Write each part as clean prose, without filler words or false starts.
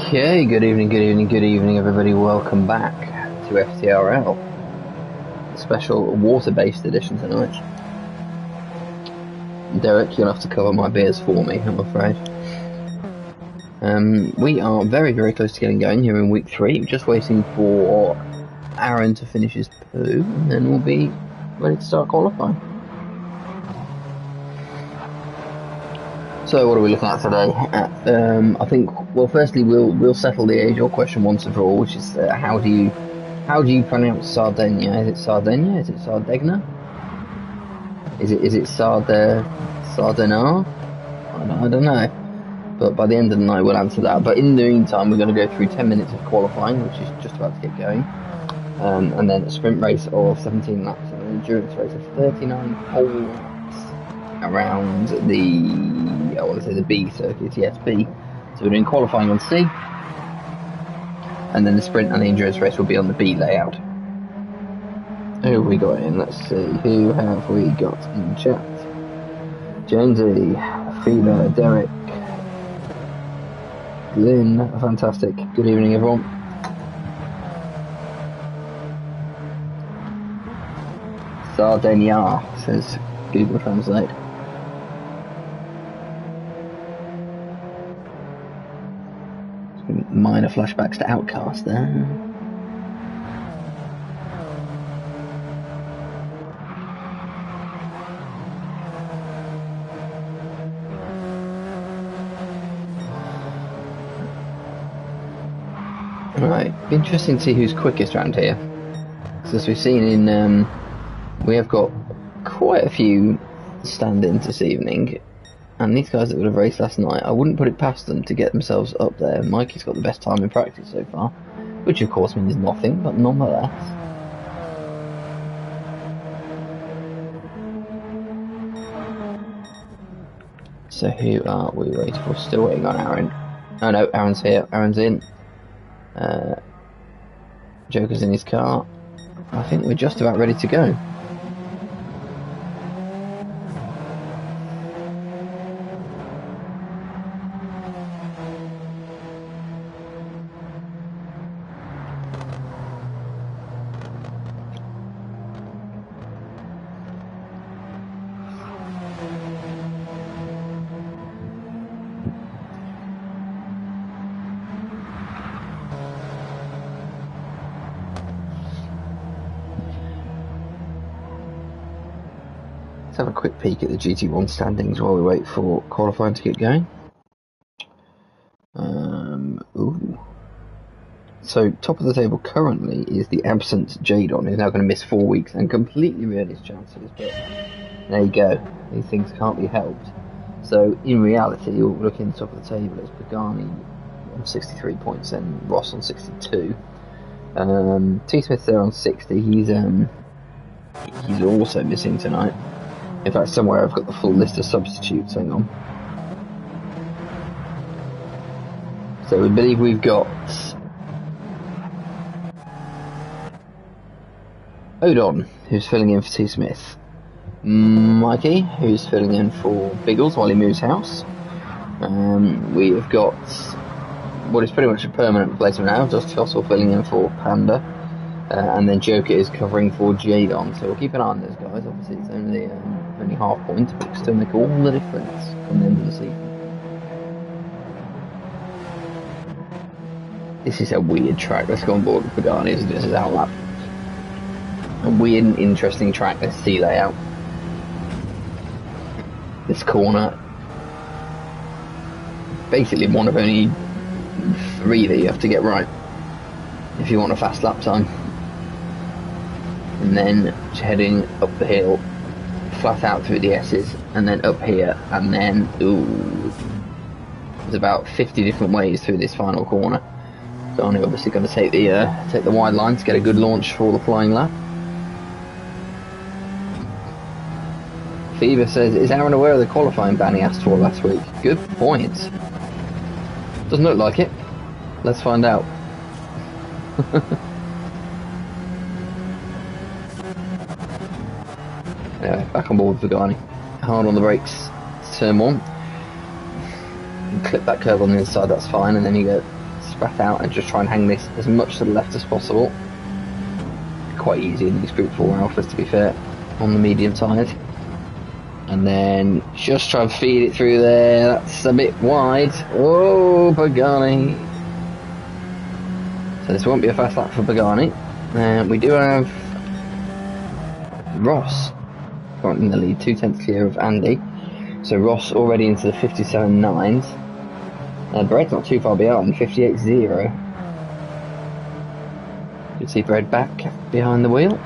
Okay, good evening, everybody. Welcome back to FTRL. Special water-based edition tonight. Derek, you'll have to cover my beers for me, I'm afraid. We are very, very close to getting going here in week 3. We're just waiting for Aaron to finish his poo, and then we'll be ready to start qualifying. So what are we looking at today? I think, well, firstly we'll settle the age-old question once and for all, which is how do you pronounce Sardegna? Is it Sardegna? Is it Sardegna? Is it Sardegna? I don't know. But by the end of the night we'll answer that. But in the meantime, we're going to go through 10 minutes of qualifying, which is just about to get going, and then a sprint race of 17 laps and an endurance race of 39 whole laps around the, I want to say the B circuit, yes, B So we're doing qualifying on C, and then the sprint and the endurance race will be on the B layout. Who have we got in? Let's see. Who have we got in chat? Jonesy, Fever, Derek, Lynn, fantastic. Good evening, everyone. Sardegna, says Google Translate. Minor flashbacks to Outcast there. Right, interesting to see who's quickest around here. Because as we've seen in, we have got quite a few stand-ins this evening. And these guys that would have raced last night, I wouldn't put it past them to get themselves up there. Mikey's got the best time in practice so far, which of course means nothing, but nonetheless. So who are we waiting for? Still waiting on Aaron. Oh no, Aaron's here. Aaron's in. Joker's in his car. I think we're just about ready to go. Let's have a quick peek at the GT1 standings while we wait for qualifying to get going. Ooh. So, top of the table currently is the absent Jadon, who's now going to miss 4 weeks and completely ruin his chances. But there you go. These things can't be helped. So, in reality, you're looking at the top of the table. It's Pagani on 63 points and Ross on 62. T. Smith's there on 60. He's also missing tonight. In fact, somewhere I've got the full list of substitutes. Hang on. So we believe we've got Odon, who's filling in for T. Smith. Mikey, who's filling in for Biggles while he moves house. We have got what is pretty much a permanent replacement now, Dusty Fossil filling in for Panda. And then Joker is covering for Jadon. So we'll keep an eye on those guys. Obviously, it's only half points, but it'll still make all the difference from the end of the season. This is a weird track. Let's go on board with Pagani. This is our lap. A weird and interesting track. Let's see layout. This corner, basically one of only 3 that you have to get right if you want a fast lap time. And then heading up the hill, flat out through the S's, and then up here, and then there's about 50 different ways through this final corner. So I'm obviously going to take the wide line to get a good launch for the flying lap. Fever says, is Aaron aware of the qualifying ban he asked for last week? Good point. Doesn't look like it. Let's find out. Anyway, back on board with Pagani. Hard on the brakes. Turn 1. You clip that curve on the inside, that's fine, and then you go spat out and just try and hang this as much to the left as possible. Quite easy in these Group 4 Alphas, to be fair, on the medium side. And then just try and feed it through there. That's a bit wide. Whoa, Pagani. So this won't be a fast lap for Pagani. We do have Ross currently in the lead, 2/10 clear of Andy. So Ross already into the 57.9s. Bread's not too far behind, 58.0. You can see Bread back behind the wheel.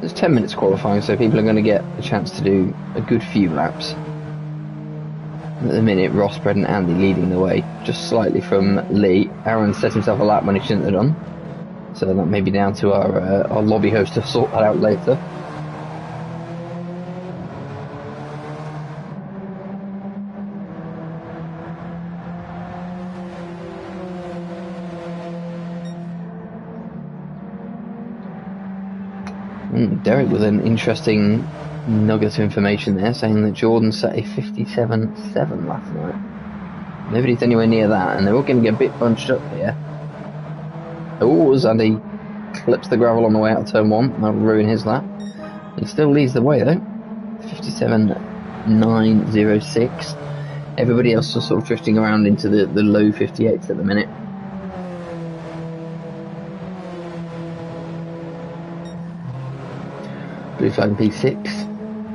There's 10 minutes qualifying, so people are going to get a chance to do a good few laps. At the minute, Ross, Bread and Andy leading the way, just slightly from Lee. Aaron set himself a lap when he shouldn't have done. So that may be down to our lobby host to sort that out later. Derek with an interesting nugget of information there, saying that Jordan set a 57.7 last night. Nobody's anywhere near that, and they're all going to get a bit bunched up here. Oh, Zandy clips the gravel on the way out of turn 1. That'll ruin his lap. He still leads the way though. 57.906. Everybody else is sort of drifting around into the low 58s at the minute. Blue flag P6.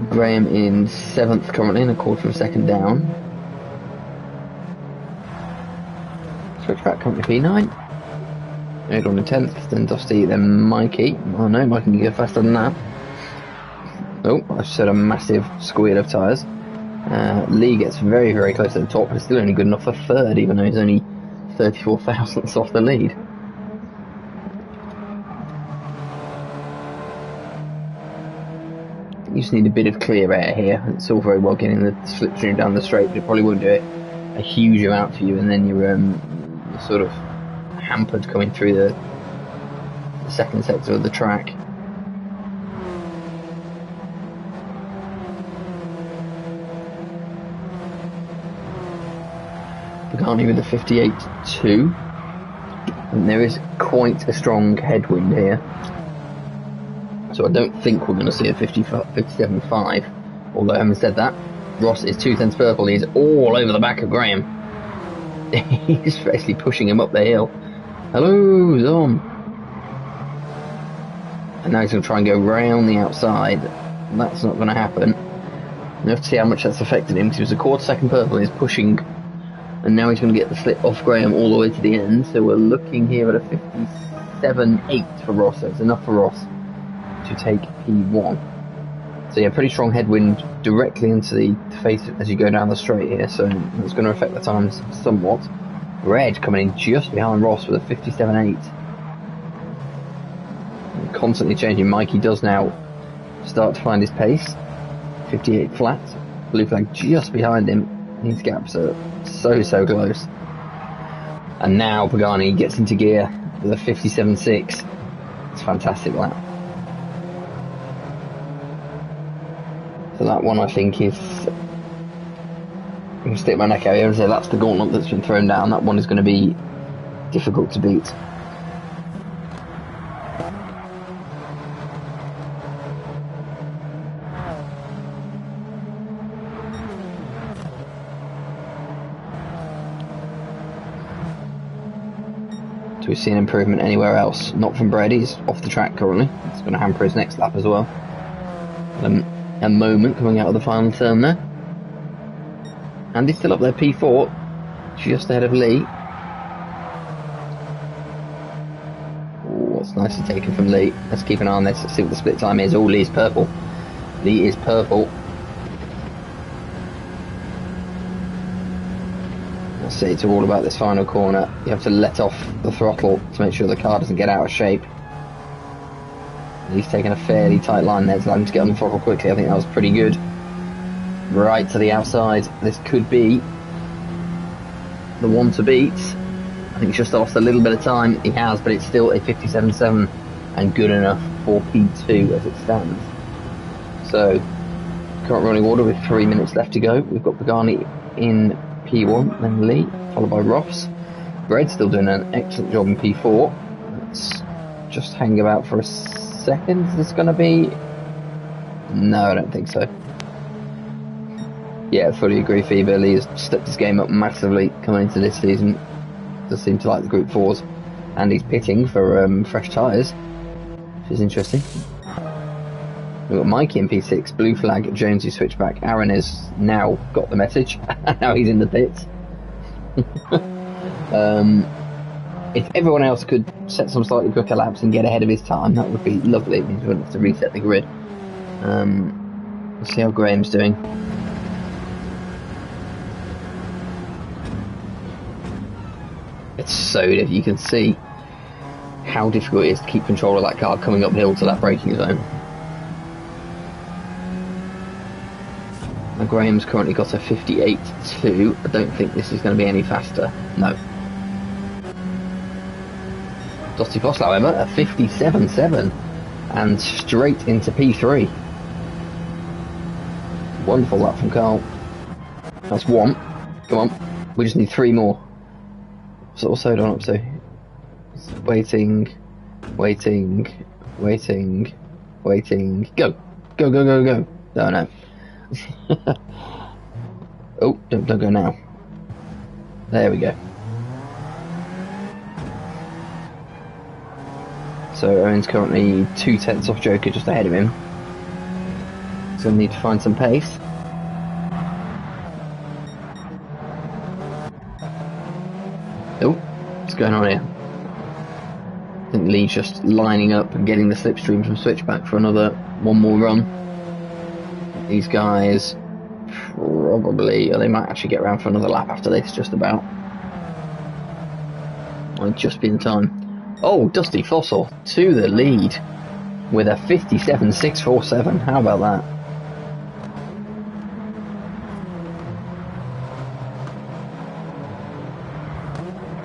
Graham in 7th currently, and a quarter of a second down. Switchback currently P9. Edwin in 10th, then Dusty, then Mikey. Oh no, Mikey can go faster than that. Oh, I've set a massive squeal of tyres. Lee gets very, very close to the top, but still only good enough for 3rd, even though he's only 34 thousandths off the lead. You just need a bit of clear air here. It's all very well getting the slipstream down the straight, but it probably won't do it a huge amount for you, and then you're sort of hampered coming through the second sector of the track. Pagani with a 58.2, and there is quite a strong headwind here. So I don't think we're going to see a 57.5, although having said that, Ross is 2 tenths purple, he's all over the back of Graham. He's basically pushing him up the hill. Hello, Zom. And now he's going to try and go round the outside. That's not going to happen. We have to see how much that's affected him, because he was a quarter second purple, he's pushing, and now he's going to get the slip off Graham all the way to the end, so we're looking here at a 57.8 for Ross, so it's enough for Ross to take P1. So yeah, pretty strong headwind directly into the face as you go down the straight here, so it's going to affect the times somewhat. Red coming in just behind Ross with a 57.8. Constantly changing. Mikey does now start to find his pace. 58 flat. Blue flag just behind him. These gaps are so close. And now Pagani gets into gear with a 57.6. It's a fantastic lap. So that one I think is, I'm going to stick my neck out here and say that's the gauntlet that's been thrown down. That one is going to be difficult to beat. Do we see an improvement anywhere else? Not from Brady, he's off the track currently. It's going to hamper his next lap as well. A moment coming out of the final turn there. Andy's still up there, P4, just ahead of Lee. Oh, that's nicely taken from Lee. Let's keep an eye on this, let's see what the split time is. Oh, Lee's purple. Lee is purple. Let's see, it's all about this final corner. You have to let off the throttle to make sure the car doesn't get out of shape. He's taken a fairly tight line there to allow him to get on the throttle quickly. I think that was pretty good. Right to the outside. This could be the one to beat. I think he's just lost a little bit of time. He has, but it's still a 57.7 and good enough for P2 as it stands. So, current running order with 3 minutes left to go. We've got Pagani in P1, then Lee, followed by Ross. Bread's still doing an excellent job in P4. Let's just hang about for a second. Is this going to be? No, I don't think so. Yeah, fully agree, Phoebe. Lee has stepped his game up massively coming into this season. Does seem to like the Group 4s. And he's pitting for fresh tyres, which is interesting. We've got Mikey in P6, blue flag, Jonesy switchback. Aaron has now got the message. Now he's in the pits. If everyone else could set some slightly quicker laps and get ahead of his time, that would be lovely. It means we wouldn't have to reset the grid. Let's see how Graham's doing. It's so difficult. You can see how difficult it is to keep control of that car coming uphill to that braking zone. Now Graham's currently got a 58.2. I don't think this is going to be any faster. No. Dusty Foss, however, a 57.7 and straight into P3. Wonderful lap from Carl. That's one. Come on. We just need 3 more. So what's Odon up to? Waiting. Go. Go. No. Oh, don't go now. There we go. So Owen's currently 2/10 off Joker, just ahead of him. So we need to find some pace. Oh, what's going on here? I think Lee's just lining up and getting the slipstream from Switchback for one more run. These guys probably, or they might actually get around for another lap after this, just about. Might just be in time. Oh, Dusty Fossil to the lead with a 57.647. How about that?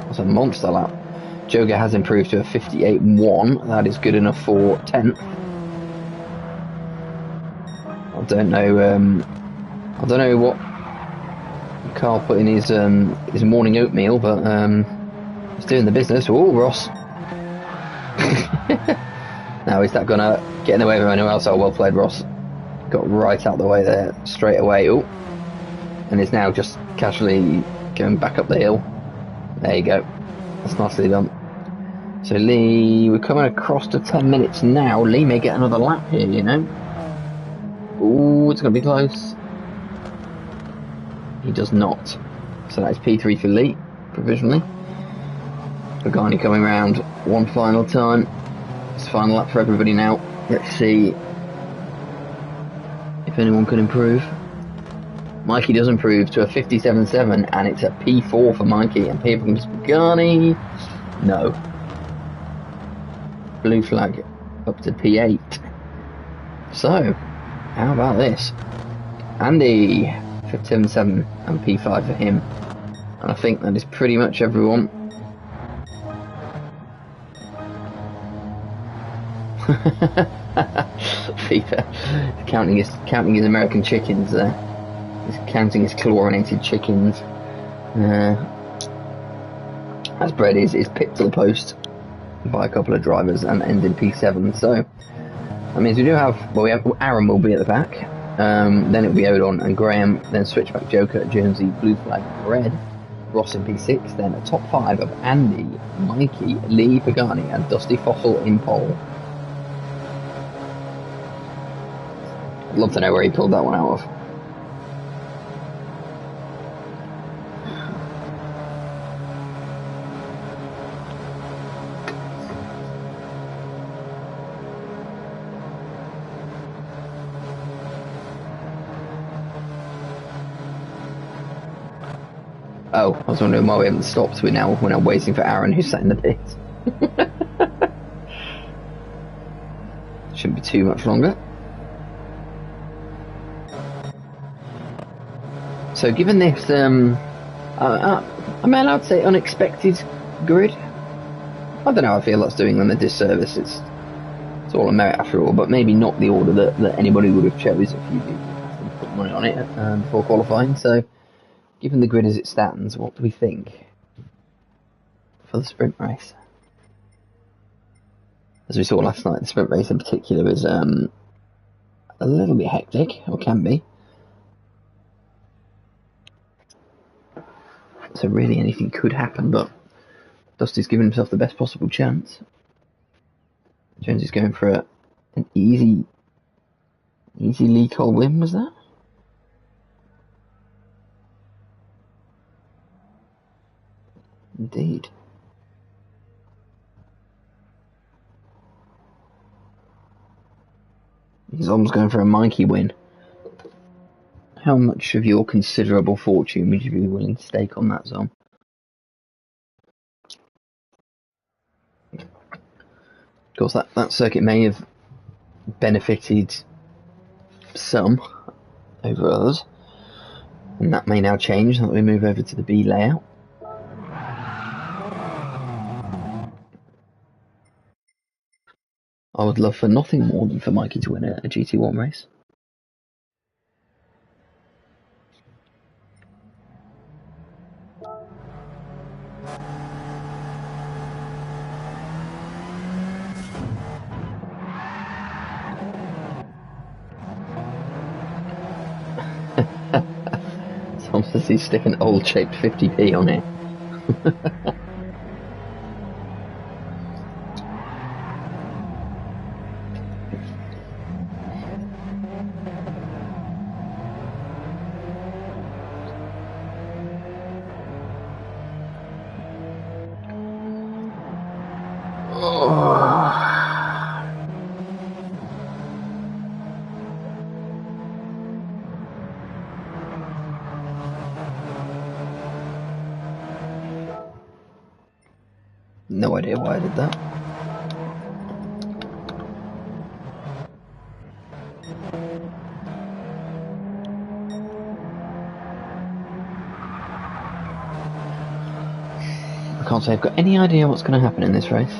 That's a monster lap. Joker has improved to a 58.1. That is good enough for 10th. I don't know what Carl put in his morning oatmeal, but he's doing the business. Oh, Ross. Now, is that going to get in the way of anyone else? Oh, well played, Ross. Got right out the way there, straight away. Oh, and is now just casually going back up the hill. There you go. That's nicely done. So Lee, we're coming across to 10 minutes now. Lee may get another lap here, you know. Oh, it's going to be close. He does not. So that's P3 for Lee, provisionally. Pagani coming round one final time. It's final lap for everybody now. Let's see if anyone can improve. Mikey does improve to a 57.7 and it's a P4 for Mikey, and here comes Pagani. No. Blue flag up to P8. So, how about this? Andy, 57.7 and P5 for him. And I think that is pretty much everyone. FIFA counting his American chickens there. He's counting his chlorinated chickens. As bread is pipped to the post by a couple of drivers and ends in P7. So that means we have Aaron will be at the back. Then it'll be Odon and Graham. Then Switchback, Joker, Jonesy, Blue Flag, Red, Ross in P6. Then a top 5 of Andy, Mikey, Lee, Pagani, and Dusty Fossil in pole. I'd love to know where he pulled that one out of. Oh, I was wondering why we haven't stopped. We're now waiting for Aaron, who's sat in the pit. Shouldn't be too much longer. So given this, am I allowed to say unexpected grid? I don't know, I feel that's doing them a disservice. It's all a merit after all, but maybe not the order that anybody would have chose if you put money on it before qualifying. So given the grid as it stands, what do we think for the sprint race? As we saw last night, the sprint race in particular is a little bit hectic, or can be. So really anything could happen, but Dusty's given himself the best possible chance. Jones is going for an easy Lee Cole win, was that? Indeed. He's almost going for a Mikey win. How much of your considerable fortune would you be willing to stake on that, Zom? course, that circuit may have benefited some over others, and that may now change that we move over to the B layout. I would love for nothing more than for Mikey to win a GT1 race. Tom says he's sticking old shaped 50p on it. No idea why I did that. I can't say I've got any idea what's going to happen in this race.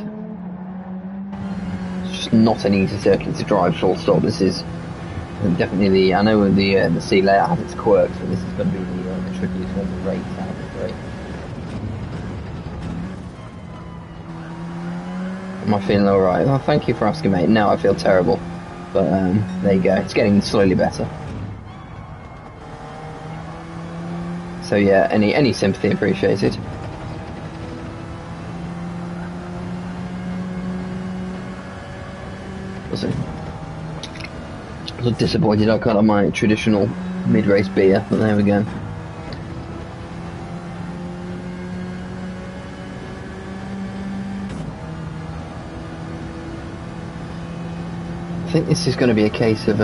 It's just not an easy circuit to drive, full stop. This is definitely I know the C layout has its quirks, but this is going to be the trickiest one to race out of the race. Am I feeling alright? Well, thank you for asking, mate. No, I feel terrible. But there you go. It's getting slowly better. So yeah, any sympathy appreciated. I was disappointed I can't have my traditional mid-race beer, but there we go. I think this is going to be a case of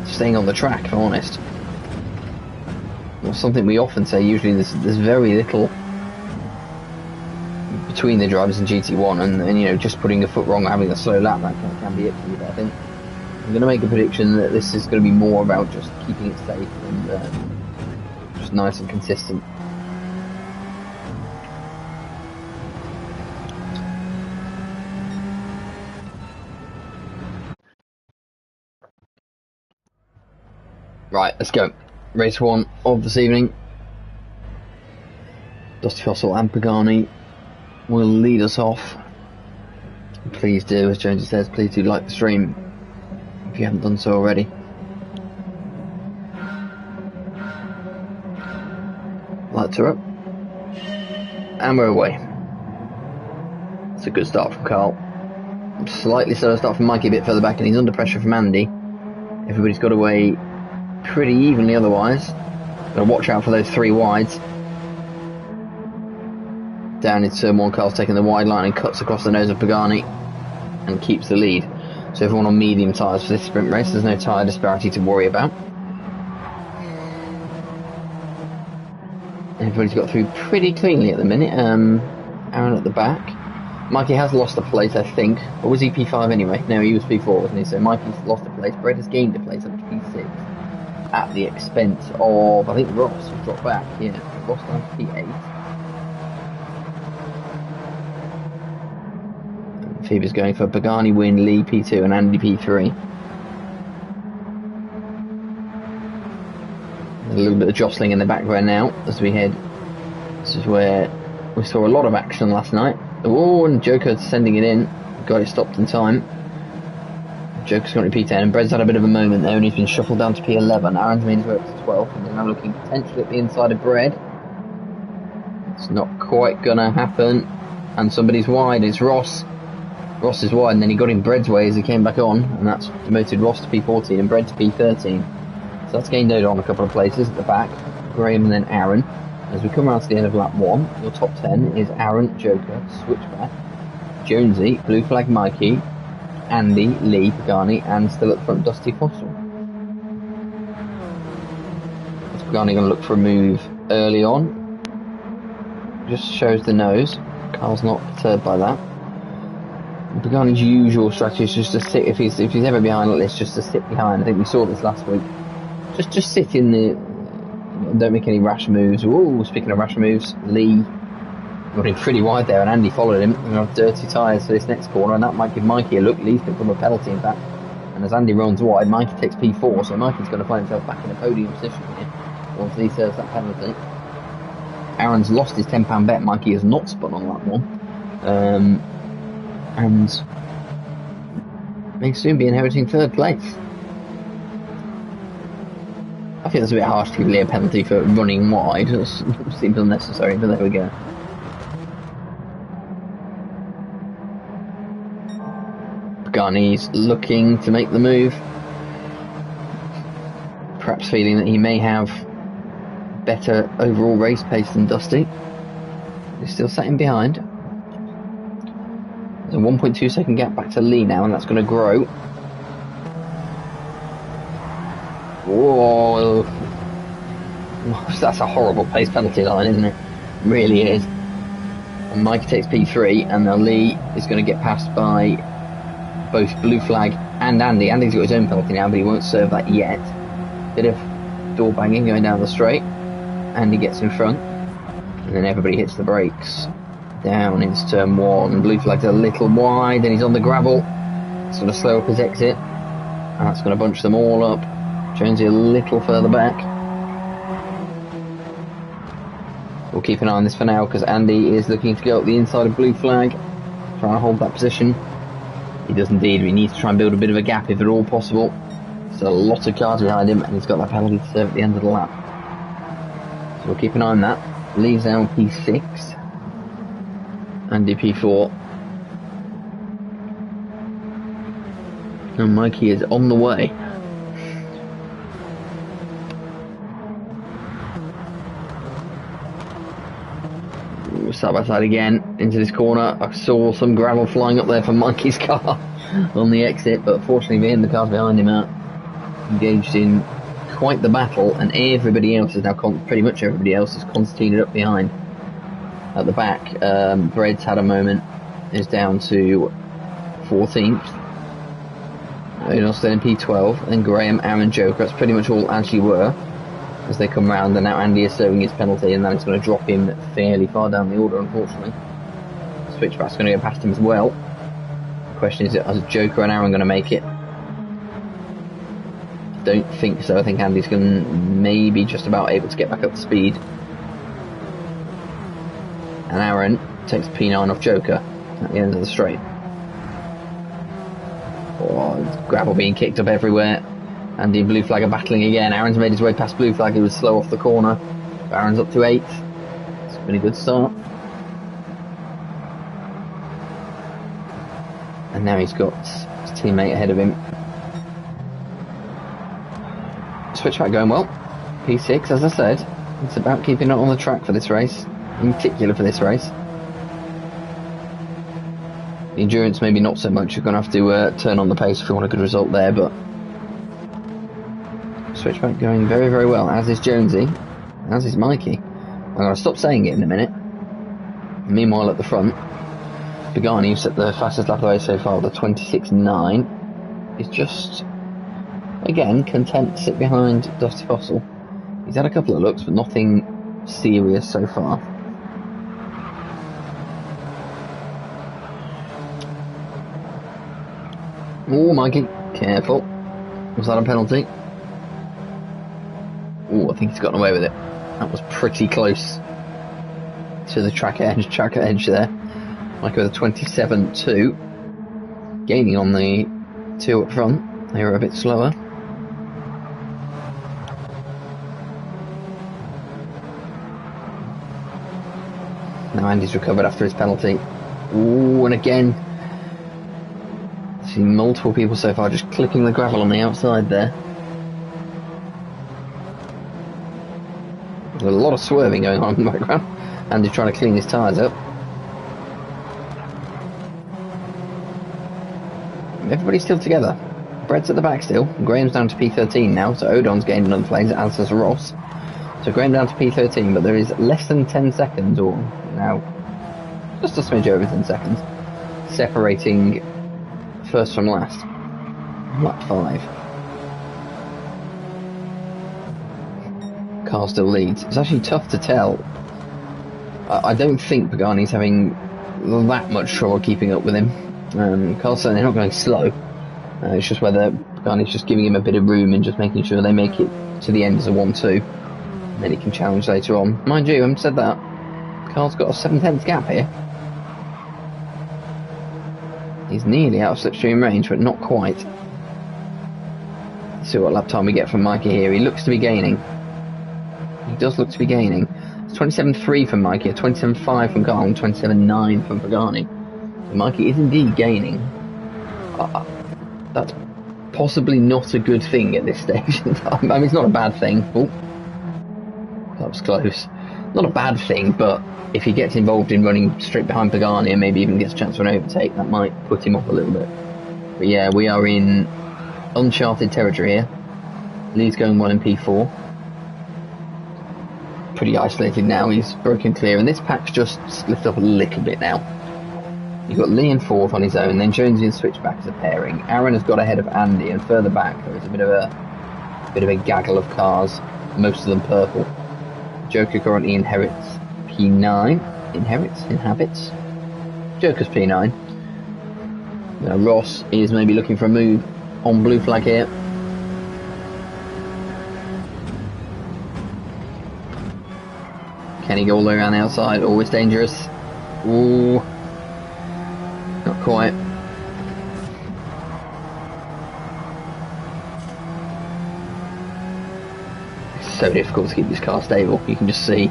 staying on the track, if I'm honest. Well, something we often say. Usually, there's very little between the drivers in GT1, and you know, just putting a foot wrong or having a slow lap, that can be it for you. But I think I'm going to make a prediction that this is going to be more about just keeping it safe and just nice and consistent. Right, let's go. Race 1 of this evening. Dusty Fossil and Pagani will lead us off. Please do, as Jonesy says, please do like the stream if you haven't done so already. Lights are up. And we're away. It's a good start from Carl. Slightly slower start from Mikey, a bit further back, and he's under pressure from Andy. Everybody's got away pretty evenly otherwise. Gotta watch out for those three wides. Down into turn 1, Carl's taking the wide line and cuts across the nose of Pagani and keeps the lead. So everyone on medium tyres for this sprint race, there's no tyre disparity to worry about. Everybody's got through pretty cleanly at the minute. Aaron at the back. Mikey has lost a place, I think. Or was he P5 anyway? No, he was P4, wasn't he? So Mikey's lost a place. Brett has gained a place up to P6 at the expense of, I think, Ross, who dropped back. Yeah, Ross down to P8. Phoebe's going for Pagani win, Lee P2 and Andy P3. There's a little bit of jostling in the background now as we head. This is where we saw a lot of action last night. Oh, and Joker sending it in. Got it stopped in time. Joker's got to P10 and Bred's had a bit of a moment there and he's been shuffled down to P11. Aaron's made his way up to 12 and they're now looking potentially at the inside of Bred. It's not quite gonna happen. And somebody's wide, it's Ross. Ross is wide and then he got in Bred's way as he came back on, and that's demoted Ross to P14 and Bred to P13. So that's gained Oda on a couple of places at the back. Graham and then Aaron. As we come around to the end of lap 1, your top 10 is Aaron, Joker, Switchback, Jonesy, Blue Flag Mikey, Andy, Lee, Pagani, and still at the front Dusty Fossil. Is Pagani going to look for a move early on? just shows the nose. Carl's not perturbed by that. Pagani's usual strategy is just to sit, if he's ever behind like this, just to sit behind. I think we saw this last week. Just sit in the, don't make any rash moves. Ooh, speaking of rash moves, Lee running pretty wide there, and Andy followed him. And have dirty tyres for this next corner, and that might give Mikey a look. Lee's going from a penalty, in fact. And as Andy runs wide, Mikey takes P4, so Mikey's going to find himself back in a podium position here once Lee serves that penalty. Aaron's lost his £10 bet. Mikey has not spun on that one. And may soon be inheriting third place. I think that's a bit harsh to give Lee a penalty for running wide. It seems unnecessary, but there we go. Pagani's looking to make the move. Perhaps feeling that he may have better overall race pace than Dusty. He's still sat in behind. There's a 1.2 second gap back to Lee now, and that's going to grow. Whoa! That's a horrible pace penalty line, isn't it? It really is. And Mikey takes P3, and now Lee is going to get passed by both Blue Flag and Andy. Andy's got his own penalty now, but he won't serve that yet. Bit of door banging going down the straight. Andy gets in front, and then everybody hits the brakes. Down into turn 1. Blue Flag's a little wide, and he's on the gravel. It's going to slow up his exit, and that's going to bunch them all up. Jonesy a little further back. We'll keep an eye on this for now, because Andy is looking to go up the inside of Blue Flag, trying to hold that position. He does indeed. He needs to try and build a bit of a gap if at all possible. There's a lot of cars behind him, and he's got that penalty to serve at the end of the lap. So we'll keep an eye on that. Leaves down P6. Andy P4. And Mikey is on the way. Side by side again into this corner. I saw some gravel flying up there from Mikey's car on the exit, but fortunately the cars behind him are engaged in quite the battle, and everybody else is now pretty much everybody else is concertinaed up behind. At the back, Bread's had a moment, is down to 14th. They're still in P12, and Graham, Aaron, Joker, that's pretty much all as you were as they come round, and now Andy is serving his penalty, and that is going to drop him fairly far down the order, unfortunately. Switchback's going to go past him as well. The question is, are Joker and Aaron going to make it? I don't think so. I think Andy's going to maybe just about able to get back up to speed. And Aaron takes P9 off Joker at the end of the straight. Oh, gravel being kicked up everywhere. Andy and Blue Flag are battling again. Aaron's made his way past Blue Flag, who was slow off the corner. Aaron's up to 8th. It's been a good start. And now he's got his teammate ahead of him. Switchback going well. P6, as I said. It's about keeping it on the track for this race. In particular for this race. The endurance maybe not so much. You're going to have to turn on the pace if you want a good result there, but Switchback going very, very well, as is Jonesy, as is Mikey. I'm going to stop saying it in a minute. Meanwhile, at the front, Pagani, who set the fastest lap of the race so far with a 26.9, is just, again, content to sit behind Dusty Fossil. He's had a couple of looks, but nothing serious so far. Oh, Mikey, careful. Was that a penalty? Oh, I think he's gotten away with it. That was pretty close to the track edge there. Mikey with a 27.2. Gaining on the two up front. They were a bit slower. Now Andy's recovered after his penalty. Ooh, and again, I've seen multiple people so far just clipping the gravel on the outside there. There's a lot of swerving going on in the background. Andy trying to clean his tyres up. Everybody's still together. Bread's at the back still. Graham's down to P13 now, so Odon's gained another place, as has Ross. So Graham down to P13, but there is less than 10 seconds, or Now, just a smidge over 10 seconds. Separating first from last. Lap 5. Car still leads. It's actually tough to tell. I don't think Pagani's having that much trouble keeping up with him. Carl's certainly not going slow. It's just whether Pagani's just giving him a bit of room and just making sure they make it to the end as a 1-2. And then he can challenge later on. Mind you, I haven't said that. Carl's got a 7/10 gap here. He's nearly out of slipstream range, but not quite. Let's see what lap time we get from Mikey here. He looks to be gaining. He does look to be gaining. It's 27.3 from Mikey, 27.5 from Carl, and 27.9 from Pagani. So Mikey is indeed gaining. That's possibly not a good thing at this stage. I mean, it's not a bad thing. Oh, that was close. Not a bad thing, but if he gets involved in running straight behind Pagani and maybe even gets a chance for an overtake, that might put him off a little bit. But yeah, we are in uncharted territory here. Lee's going well in P4. Pretty isolated now, he's broken clear, and this pack's just split up a little bit now. You've got Lee in 4th on his own, then Jonesy and Switchback as a pairing. Aaron has got ahead of Andy, and further back there is a bit of a gaggle of cars, most of them purple. Joker currently inherits P9. Inhabits? Joker's P9. Now Ross is maybe looking for a move on blue flag here. Can he go all the way around the outside? Always dangerous. Ooh. Not quite. It's so difficult to keep this car stable. You can just see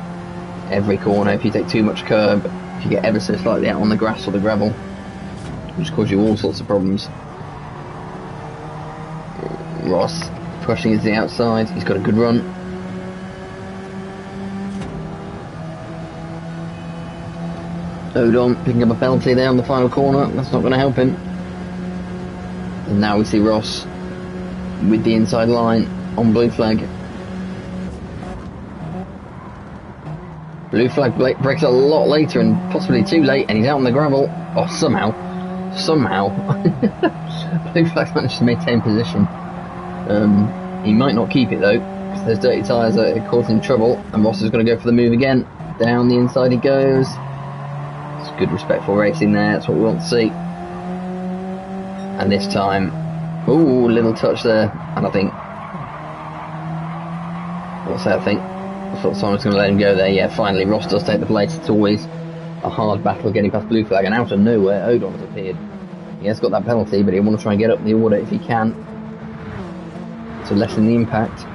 every corner. If you take too much curb, if you get ever so slightly out on the grass or the gravel, it just cause you all sorts of problems. Ross pushing into the outside. He's got a good run. Odon picking up a penalty there on the final corner. That's not going to help him. And now we see Ross with the inside line on blue flag. Blue flag breaks a lot later and possibly too late, and he's out on the gravel. Oh, somehow. Blue flag's managed to maintain position. He might not keep it though, because there's dirty tyres that are causing trouble, and Ross is going to go for the move again. Down the inside he goes. It's good respectful racing there, that's what we want to see. And this time, ooh, little touch there, and I think, what's that, I thought someone was going to let him go there. Yeah, finally Ross does take the place. It's always a hard battle getting past blue flag, and out of nowhere Odon has appeared. He has got that penalty, but he'll want to try and get up the order if he can to lessen the impact.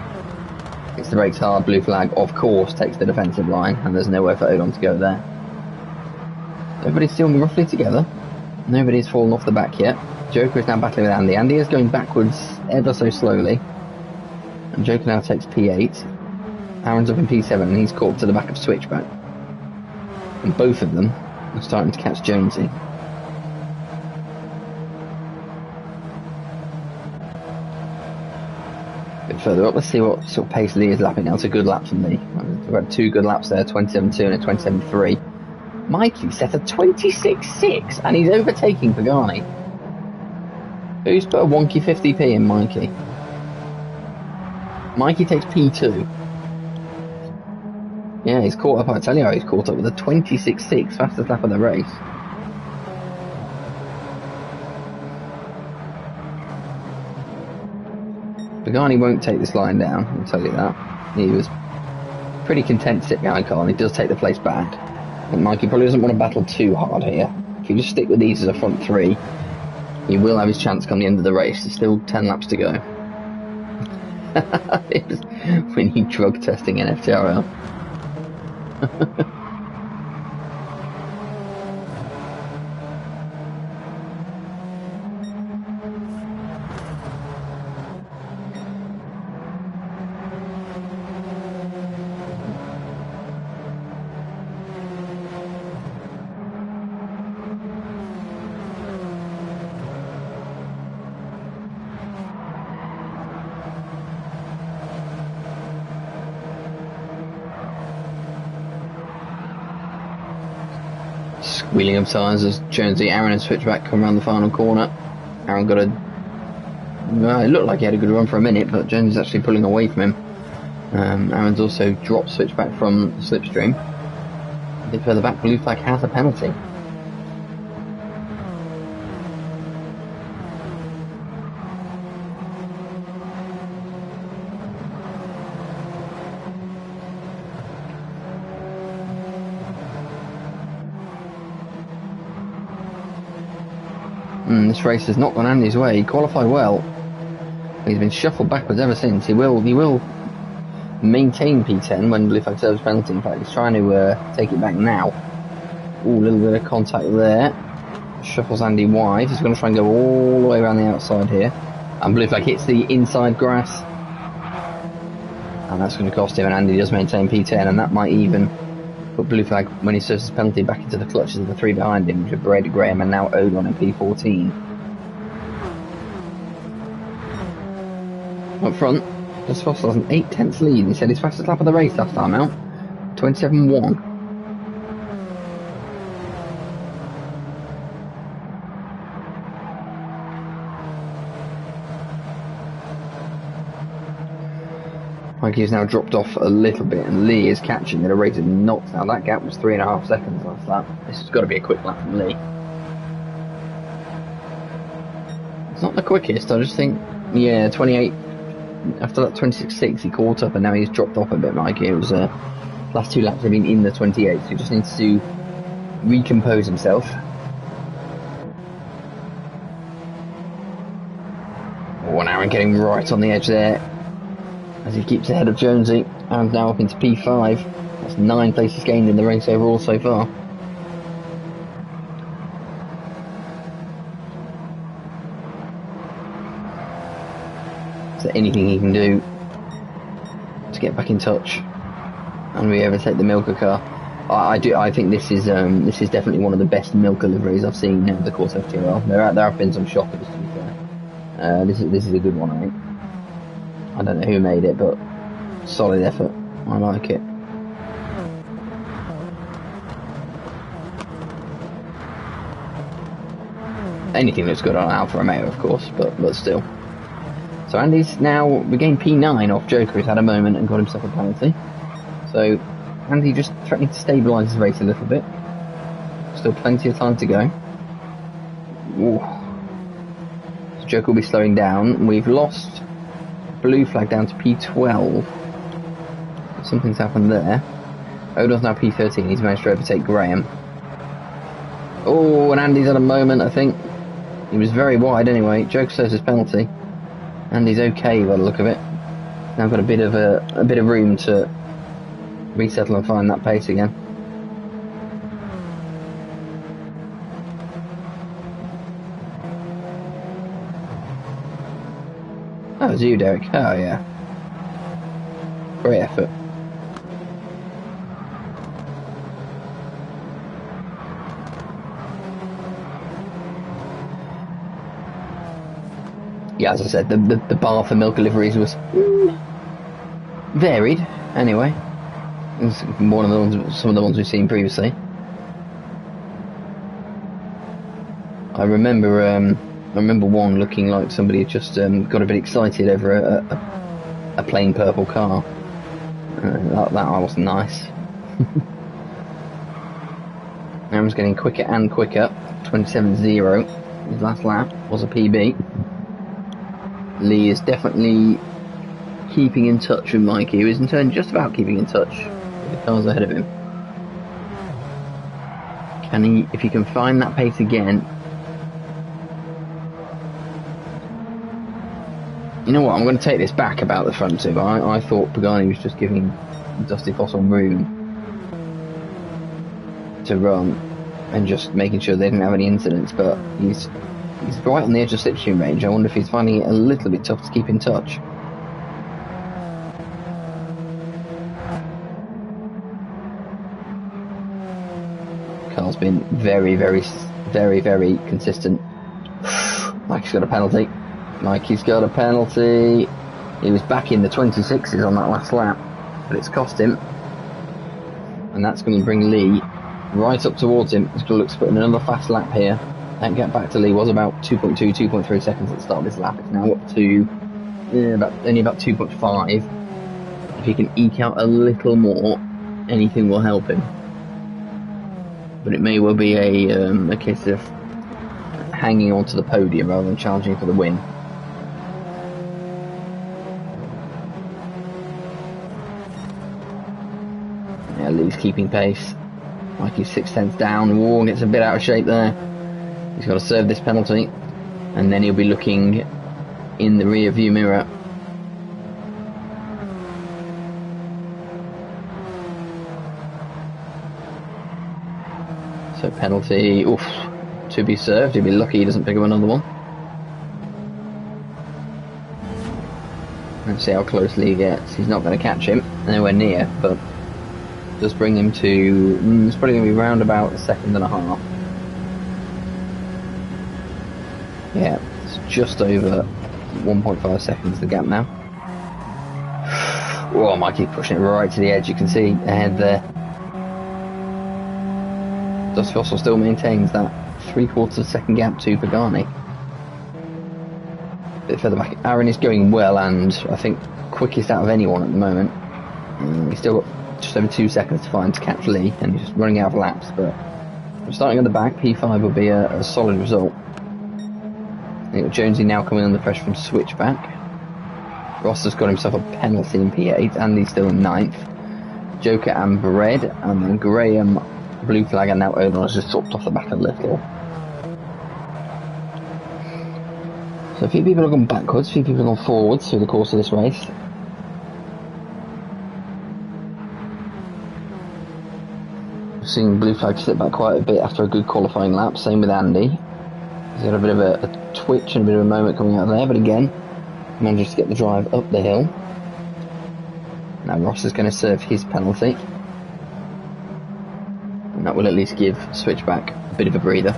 It's the brakes hard. Blue flag of course takes the defensive line, and there's nowhere for Odon to go there. Everybody's still roughly together. Nobody's fallen off the back yet. Joker is now battling with Andy. Andy is going backwards ever so slowly, and Joker now takes P8. Aaron's up in P7 and he's caught to the back of Switchback. And both of them are starting to catch Jonesy. A bit further up, let's see what sort of pace Lee is lapping now. It's a good lap from Lee. We've had two good laps there, 27.2 and a 27.3. Mikey set a 26.6 and he's overtaking Pagani. Who's put a wonky 50p in Mikey? Mikey takes P2. Yeah, he's caught up, I tell you how he's caught up with a 26.6, fastest lap of the race. Pagani won't take this line down, I'll tell you that. He was pretty content to sit behind Carl, and he does take the place back. I think Mikey probably doesn't want to battle too hard here. If you just stick with these as a front three, he will have his chance come the end of the race. There's still 10 laps to go. It was when he drug testing in FTRL. wheeling of tyres as Jonesy, Aaron and Switchback come around the final corner. Aaron got a... Well, it looked like he had a good run for a minute, but Jonesy's actually pulling away from him. Aaron's also dropped Switchback from slipstream. A bit further back, blue flag has a penalty. This race has not gone Andy's way. He qualified well. He's been shuffled backwards ever since. He will maintain P10 when blue flag serves penalty. In fact, he's trying to take it back now. Ooh, a little bit of contact there. Shuffles Andy wide. He's going to try and go all the way around the outside here. And blue flag hits the inside grass. And that's going to cost him, and Andy does maintain P10, and that might even put blue flag, when he serves his penalty, back into the clutches of the three behind him, which are Brady Graham and now Odon in P14. Up front, Just Fossil has an 8/10 lead. He said his fastest lap of the race last time out, 27.1. Mikey's now dropped off a little bit, and Lee is catching at a rate of knots. Now that gap was 3.5 seconds last lap. This has got to be a quick lap from Lee. It's not the quickest, I just think, yeah, 28. After that 26.6, he caught up, and now he's dropped off a bit, Mikey. It was last two laps have been in the 28, so he just needs to recompose himself. Oh, and Aaron getting right on the edge there, as he keeps ahead of Jonesy. Aaron's now up into P5. That's 9 places gained in the race overall so far. Is there anything he can do to get back in touch and we overtake the Milker car? I think this is definitely one of the best Milker liveries I've seen in the course FTL. There have been some shockers, to be fair. This is a good one, I think. I don't know who made it, but solid effort. I like it. Anything looks good on Alfa Romeo, of course, but still. So Andy's now regained P9 off Joker, who's had a moment and got himself a penalty. So Andy just threatening to stabilise his race a little bit. Still plenty of time to go. Ooh. So Joker will be slowing down. We've lost blue flag down to P12. Something's happened there. Odon's now P13. He's managed to overtake Graham. Oh, and Andy's had a moment, I think. He was very wide anyway. Joker serves his penalty. Andy's okay by the look of it. Now got a bit of room to resettle and find that pace again. That was you, Derek. Oh, yeah. Great effort. Yeah, as I said, the bar for Milker liveries was varied, anyway. It was one of the ones, some of the ones we've seen previously. I remember one looking like somebody had just got a bit excited over a plain purple car. That wasn't nice. Aaron's getting quicker and quicker. 27.0. His last lap was a PB. Lee is definitely keeping in touch with Mikey, who is in turn just about keeping in touch with the cars ahead of him. If he can find that pace again. You know what, I'm going to take this back about the front two. I thought Pagani was just giving Dusty Fossil room to run and just making sure they didn't have any incidents, but he's right on the edge of slipstream range. I wonder if he's finding it a little bit tough to keep in touch. Carl's been very, very, very, very consistent. Mikey's got a penalty. Mikey's got a penalty. He was back in the 26s on that last lap, but it's cost him. And that's going to bring Lee right up towards him. He's going to look to put in another fast lap here. That gap back to Lee was about 2.2, 2.3 seconds at the start of this lap. It's now up to only about 2.5. If he can eke out a little more, anything will help him. But it may well be a case of hanging on to the podium rather than challenging for the win. Yeah, Lee's keeping pace. Mikey's 6/10 down. Whoa, gets a bit out of shape there. He's got to serve this penalty, and then he'll be looking in the rear view mirror. So penalty, oof, to be served. He'll be lucky he doesn't pick up another one. Let's see how closely he gets. He's not going to catch him, nowhere near, but does bring him to, it's probably going to be round about a second and a half. Yeah, it's just over 1.5 seconds the gap now. Oh, Mikey pushing it right to the edge. You can see ahead there. Dusty Fossil still maintains that 3/4 second gap to Pagani. A bit further back, Aaron is going well, and I think quickest out of anyone at the moment. He's still got just over 2 seconds to find to catch Lee, and he's just running out of laps. But starting at the back, P5 would be a solid result. Jonesy now coming under pressure from switchback. Ross has got himself a penalty in P8, and he's still in 9th. Joker and Bread, and then Graham, blue flag, and now Odin has just swapped off the back a little. So a few people have gone backwards, a few people have gone forwards through the course of this race. We've seen blue flag slip back quite a bit after a good qualifying lap, same with Andy. He's got a bit of a twitch and a bit of a moment coming out there, but again, manages to get the drive up the hill. Now Ross is going to serve his penalty. And that will at least give Switchback a bit of a breather.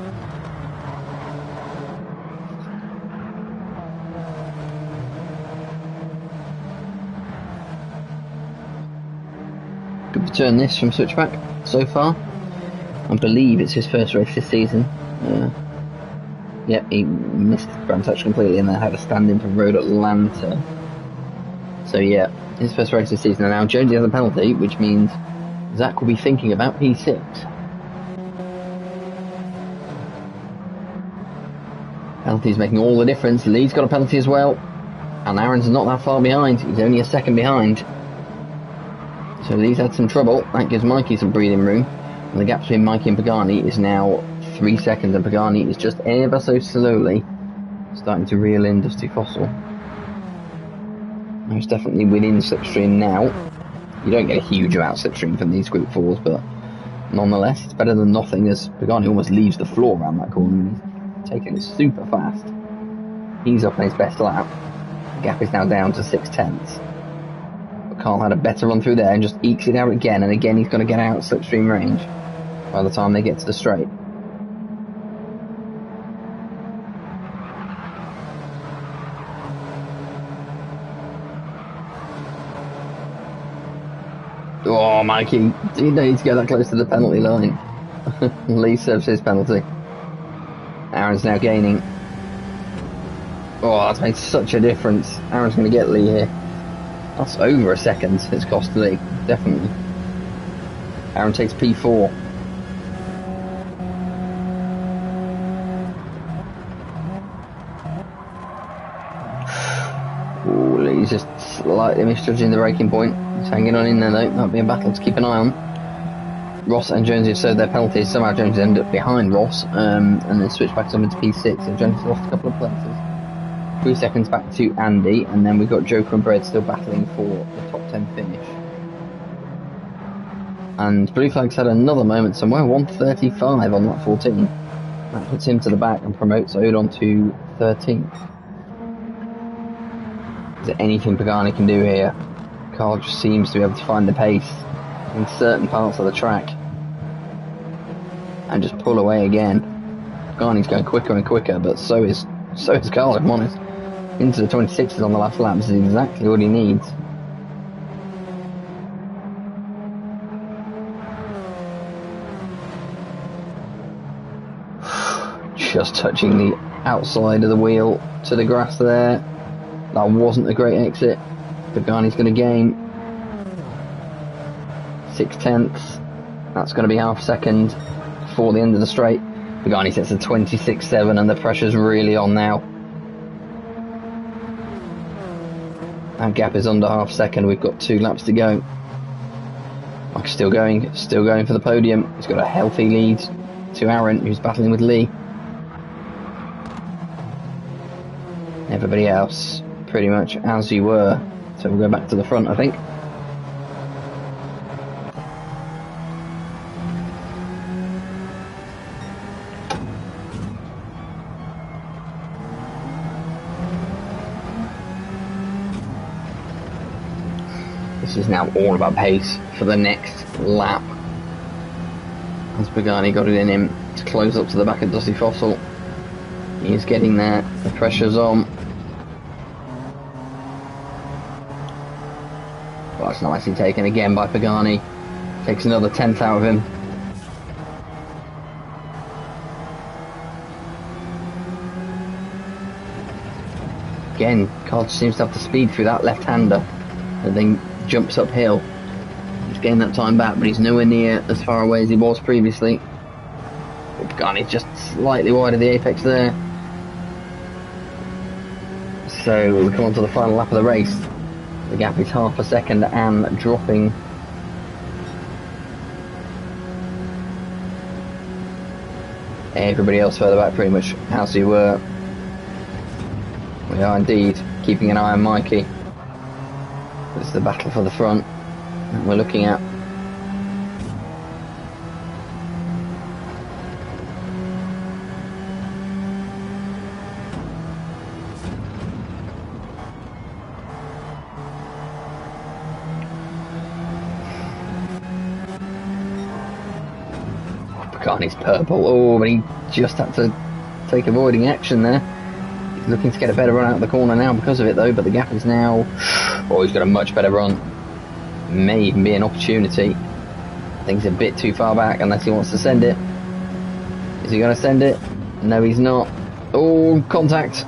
Good return this from Switchback so far. I believe it's his first race this season. Yep, he missed Grand Touch completely and then had to stand in for Road Atlanta. So yeah, his first race this season. And now Jonesy has a penalty, which means Zach will be thinking about P6. Penalty's making all the difference. Lee's got a penalty as well. And Aaron's not that far behind. He's only a second behind. So Lee's had some trouble. That gives Mikey some breathing room. And the gap between Mikey and Pagani is now 3 seconds, and Pagani is just ever so slowly starting to reel in Dusty Fossil. He's definitely within slipstream now. You don't get a huge amount of slipstream from these Group 4s, but nonetheless, it's better than nothing, as Pagani almost leaves the floor around that corner and he's taking it super fast. He's up on his best lap. The gap is now down to 6/10. But Carl had a better run through there and just ekes it out again, and again he's going to get out of slipstream range by the time they get to the straight. Oh, Mikey, you don't need to go that close to the penalty line. Lee serves his penalty. Aaron's now gaining. Oh, that's made such a difference. Aaron's going to get Lee here. That's over a second it's cost Lee, definitely. Aaron takes P4. Oh, Lee's just slightly misjudging the braking point. He's hanging on in there though. That'll be a battle to keep an eye on. Ross and Jonesy have served their penalties. Somehow Jonesy ended up behind Ross, and then switched back up into P6. So Jonesy lost a couple of places. 3 seconds back to Andy, and then we've got Joker and Bread still battling for the top 10 finish. And Blue Flag's had another moment somewhere, 1:35 on lap 14. That puts him to the back and promotes Odon to 13th. Is there anything Pagani can do here? Carl just seems to be able to find the pace in certain parts of the track and just pull away again. Pagani's going quicker and quicker, but so is Carl, if I'm honest. Into the 26s on the last lap is exactly what he needs. just touching the outside of the wheel to the grass there. That wasn't a great exit. Pagani's going to gain 0.6. That's going to be half a second before the end of the straight. Pagani sets a 26.7 and the pressure's really on now. That gap is under half a second. We've got 2 laps to go. Mike's still going for the podium. He's got a healthy lead to Aaron, who's battling with Lee. Everybody else pretty much as you were. So we'll go back to the front, I think. This is now all about pace for the next lap. As Pagani got it in him to close up to the back of Dusty Fossil. He is getting there, the pressure's on. Well, it's nicely taken again by Pagani. Takes another 10th out of him. Again, Carl seems to have the speed through that left-hander and then jumps uphill. He's gained that time back, but he's nowhere near as far away as he was previously. Pagani's just slightly wide of the apex there. So we come on to the final lap of the race. The gap is half a second and dropping. Everybody else further back pretty much as you were. We are indeed keeping an eye on Mikey. This is the battle for the front that we're looking at. Pagani's purple. Oh, but he just had to take avoiding action there. He's looking to get a better run out of the corner now because of it though, but the gap is now... Oh, he's got a much better run. May even be an opportunity. I think he's a bit too far back unless he wants to send it. Is he going to send it? No, he's not. Oh, contact.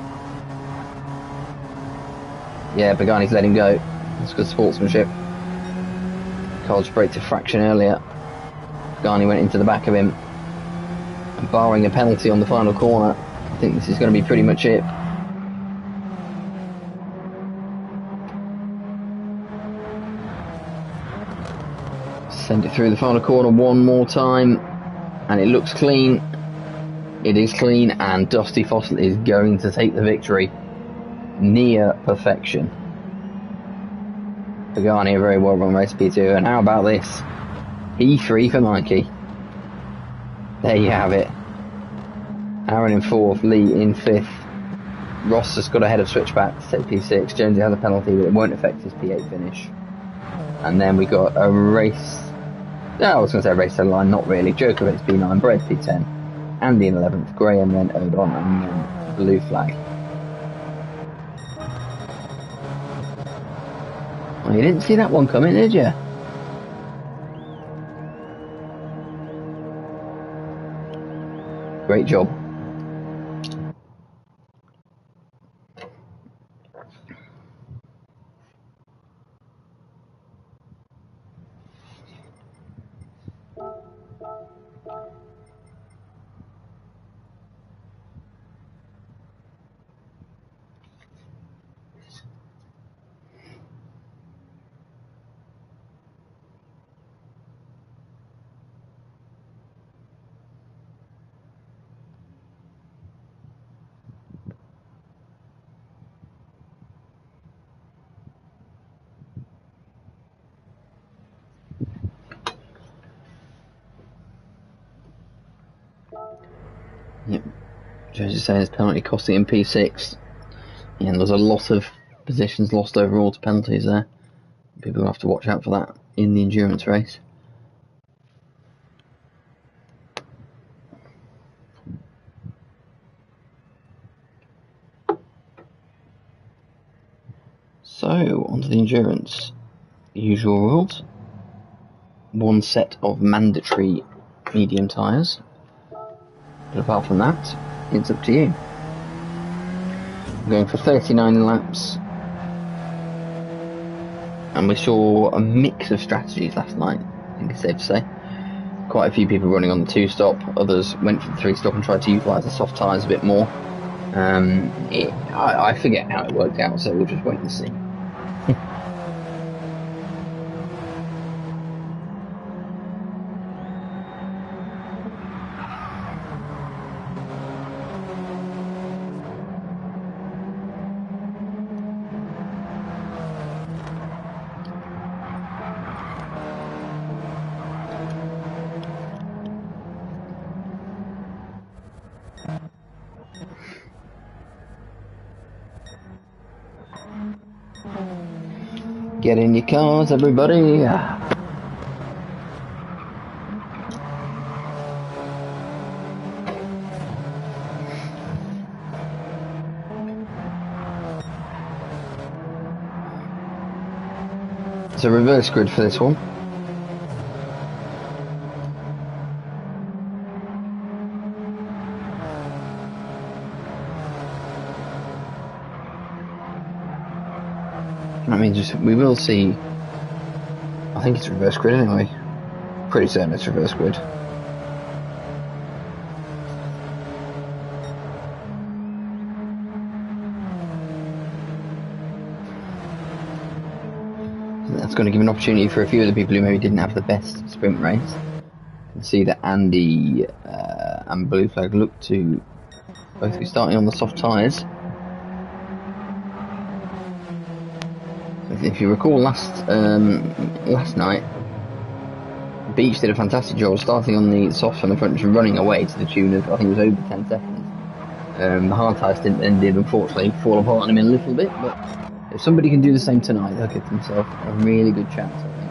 Yeah, Pagani's let him go. That's good sportsmanship. Carl's braked a fraction earlier. Pagani went into the back of him. And barring a penalty on the final corner, I think this is going to be pretty much it. Send it through the final corner one more time, and it looks clean. It is clean, and Dusty Fossil is going to take the victory. Near perfection. Pagani, a very well run race P2, and how about this? P3 for Mikey. There you have it. Aaron in 4th, Lee in 5th. Ross has got ahead of Switchback to take P6. Jonesy has a penalty, but it won't affect his P8 finish. And then we got a race. No, I was going to say race to the line, not really. Djokovic P9, Brett P10, Andy in 11th, Graham then Odon, and then blue flag. Well, you didn't see that one coming, did you? Great job. Yep, Josie's saying it's penalty costing him P6. Yeah, and there's a lot of positions lost overall to penalties there. People will have to watch out for that in the endurance race. So, onto the endurance. Usual rules. 1 set of mandatory medium tyres. But apart from that, it's up to you. I'm going for 39 laps. And we saw a mix of strategies last night, I think it's safe to say. Quite a few people running on the 2-stop, others went for the 3-stop and tried to utilise the soft tyres a bit more. I forget how it worked out, so we'll just wait and see. Get in your cars, everybody! It's a reverse grid for this one. That means we will see. I think it's reverse grid anyway. Pretty certain it's reverse grid. That's going to give an opportunity for a few of the people who maybe didn't have the best sprint race. You can see that Andy and Blue Flag look to both be starting on the soft tyres. If you recall last night, Beach did a fantastic job starting on the softs on the front and running away to the tune of, I think it was over 10 seconds. The hard tyres did unfortunately fall apart on him a little bit, but if somebody can do the same tonight, they'll give themselves a really good chance, I think.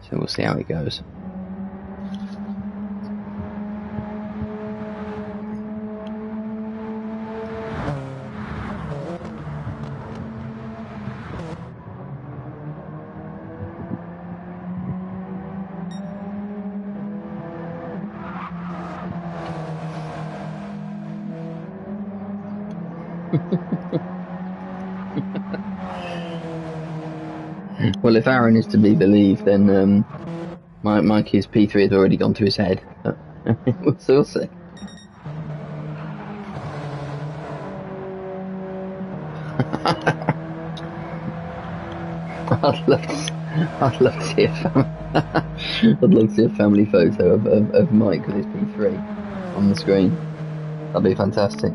So we'll see how it goes. Well, if Aaron is to be believed, then Mikey's P3 has already gone to his head. We'll see. I'd love to see a family photo of Mike with his P3 on the screen. That'd be fantastic.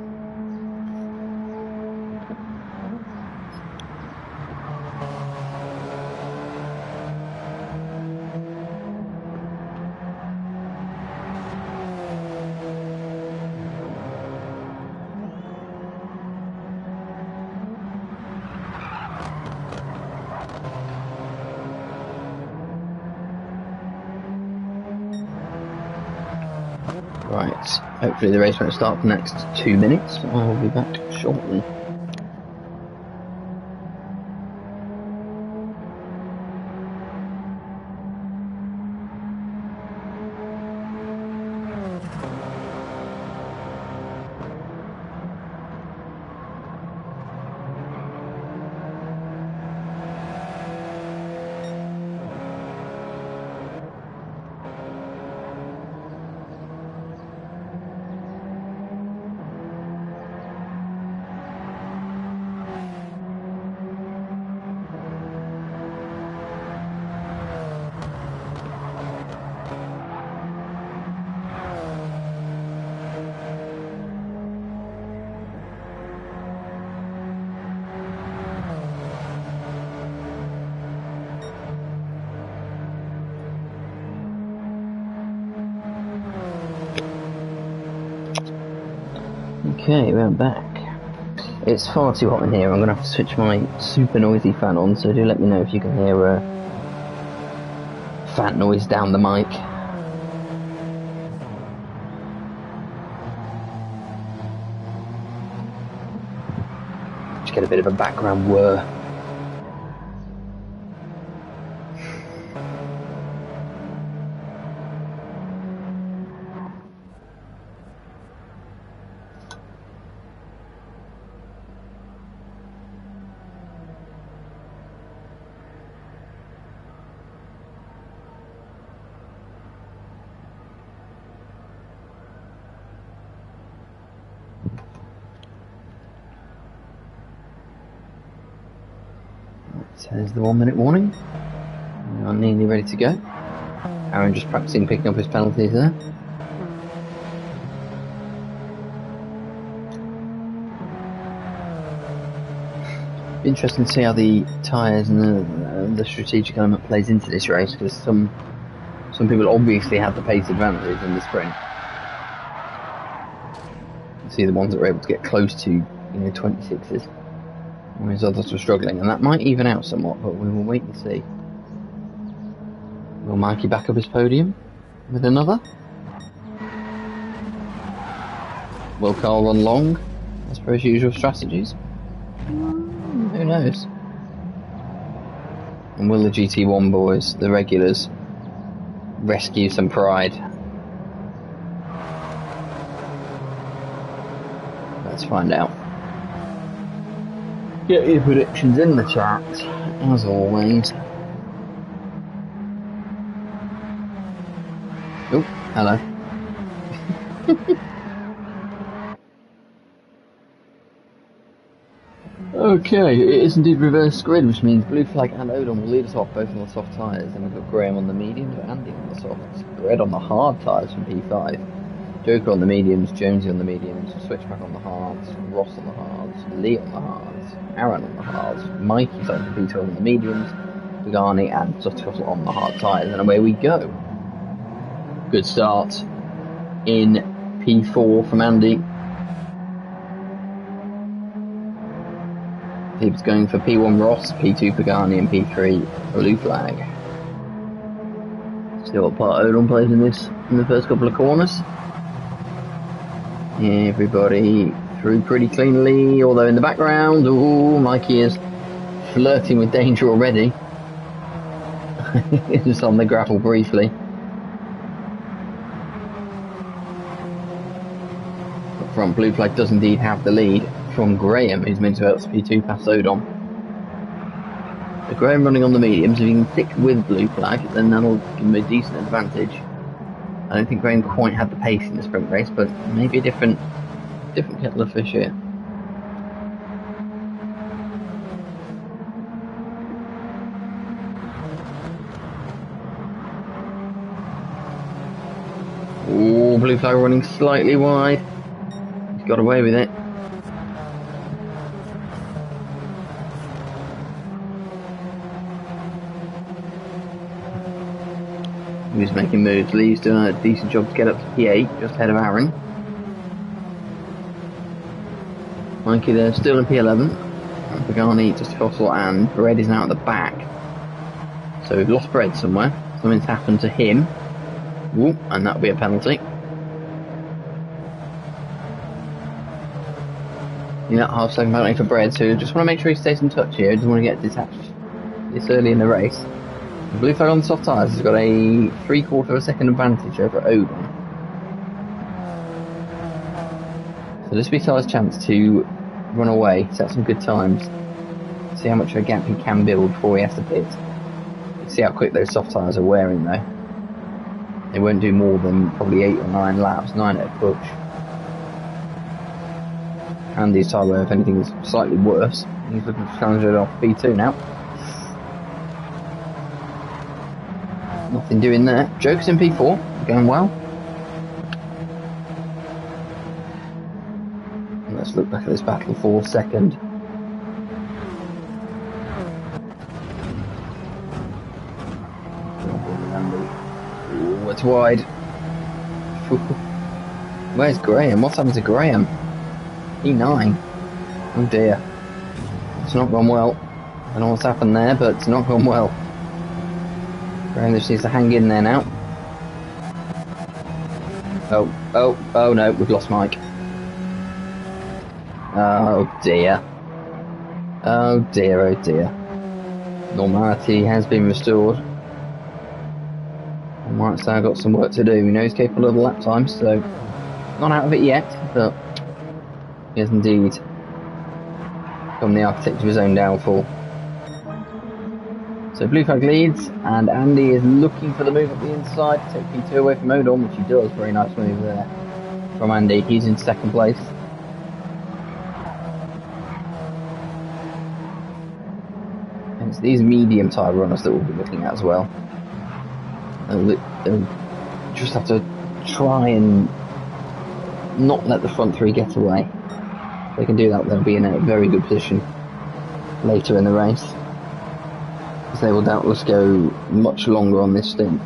Right, hopefully the race won't start for the next 2 minutes. I'll be back shortly. Okay, we're back. It's far too hot in here. I'm going to have to switch my super noisy fan on, so do let me know if you can hear fan noise down the mic. Just get a bit of a background whir. So there's the 1 minute warning. We are nearly ready to go. Aaron just practicing picking up his penalties there. Interesting to see how the tyres and the strategic element plays into this race, because some people obviously have the pace advantage in the sprint. You see the ones that are able to get close to 26s, whereas others are struggling, and that might even out somewhat, but we will wait and see. Will Mikey back up his podium with another? Will Carl run long as per his usual strategies? Who knows? And will the GT1 boys, the regulars, rescue some pride? Let's find out. Get your predictions in the chat, as always. Oh, hello. Okay, it is indeed reverse grid, which means Blue Flag and Odom will lead us off both on the soft tyres. Then we've got Graham on the mediums, Andy on the softs, Red on the hard tyres from P5, Joker on the mediums, Jonesy on the mediums, Switchback on the hards, Ross on the hards, Lee on the hards, Aaron on the hards, Mikey's on the P12 on the mediums, Pagani and Sutcliffe on the hard tyres, and away we go. Good start in P4 from Andy. He was going for P1 Ross, P2 Pagani and P3 Blue Flag. Still what part Odom plays in this in the first couple of corners. Everybody through pretty cleanly, although in the background, ooh, Mikey is flirting with danger already. Just on the gravel briefly. Up front, Blue Flag does indeed have the lead from Graham, who's meant to help P2 past Odom. So Graham running on the mediums. If he can stick with Blue Flag, then that'll give him a decent advantage. I don't think Graham quite had the pace in the sprint race, but maybe a different kettle of fish here. Oh, Blue Flag running slightly wide. He's got away with it. He's making moves. Lee's doing a decent job to get up to P8, just ahead of Aaron. Mikey there, still in P11. And Pagani, just Fossil, and Bread is now at the back. So we've lost Bread somewhere. Something's happened to him. Ooh, and that'll be a penalty. Yeah, half-second penalty for Bread, so just want to make sure he stays in touch here. Doesn't want to get detached this early in the race. Blue Flag on the soft tyres has got a 3/4 of a second advantage over Odom. So this will be Tyler's chance to run away, set some good times, see how much of a gap he can build before he has to pit. See how quick those soft tyres are wearing though. They won't do more than probably 8 or 9 laps, 9 at a push. Andy's tyre wear, if anything, is slightly worse. He's looking to challenge it off P2 now. Nothing doing there. Joker's in P4, going well. And let's look back at this battle for second. Ooh, it's wide. Where's Graham? What's happened to Graham? E9. Oh dear. It's not gone well. I don't know what's happened there, but it's not gone well. Graham just needs to hang in there now. Oh no, we've lost Mike. Oh dear. Oh dear, oh dear. Normality has been restored. And Mike's now got some work to do. We know he's capable of the lap times, so not out of it yet, but he has indeed become the architect of his own downfall. So Blue Flag leads, and Andy is looking for the move up the inside to take P2 away from Odom, which he does. Very nice move there from Andy. He's in second place. And It's these medium tyre runners that we'll be looking at as well. And just have to try and not let the front three get away. If they can do that, they'll be in a very good position later in the race, because they will doubtless go much longer on this stint.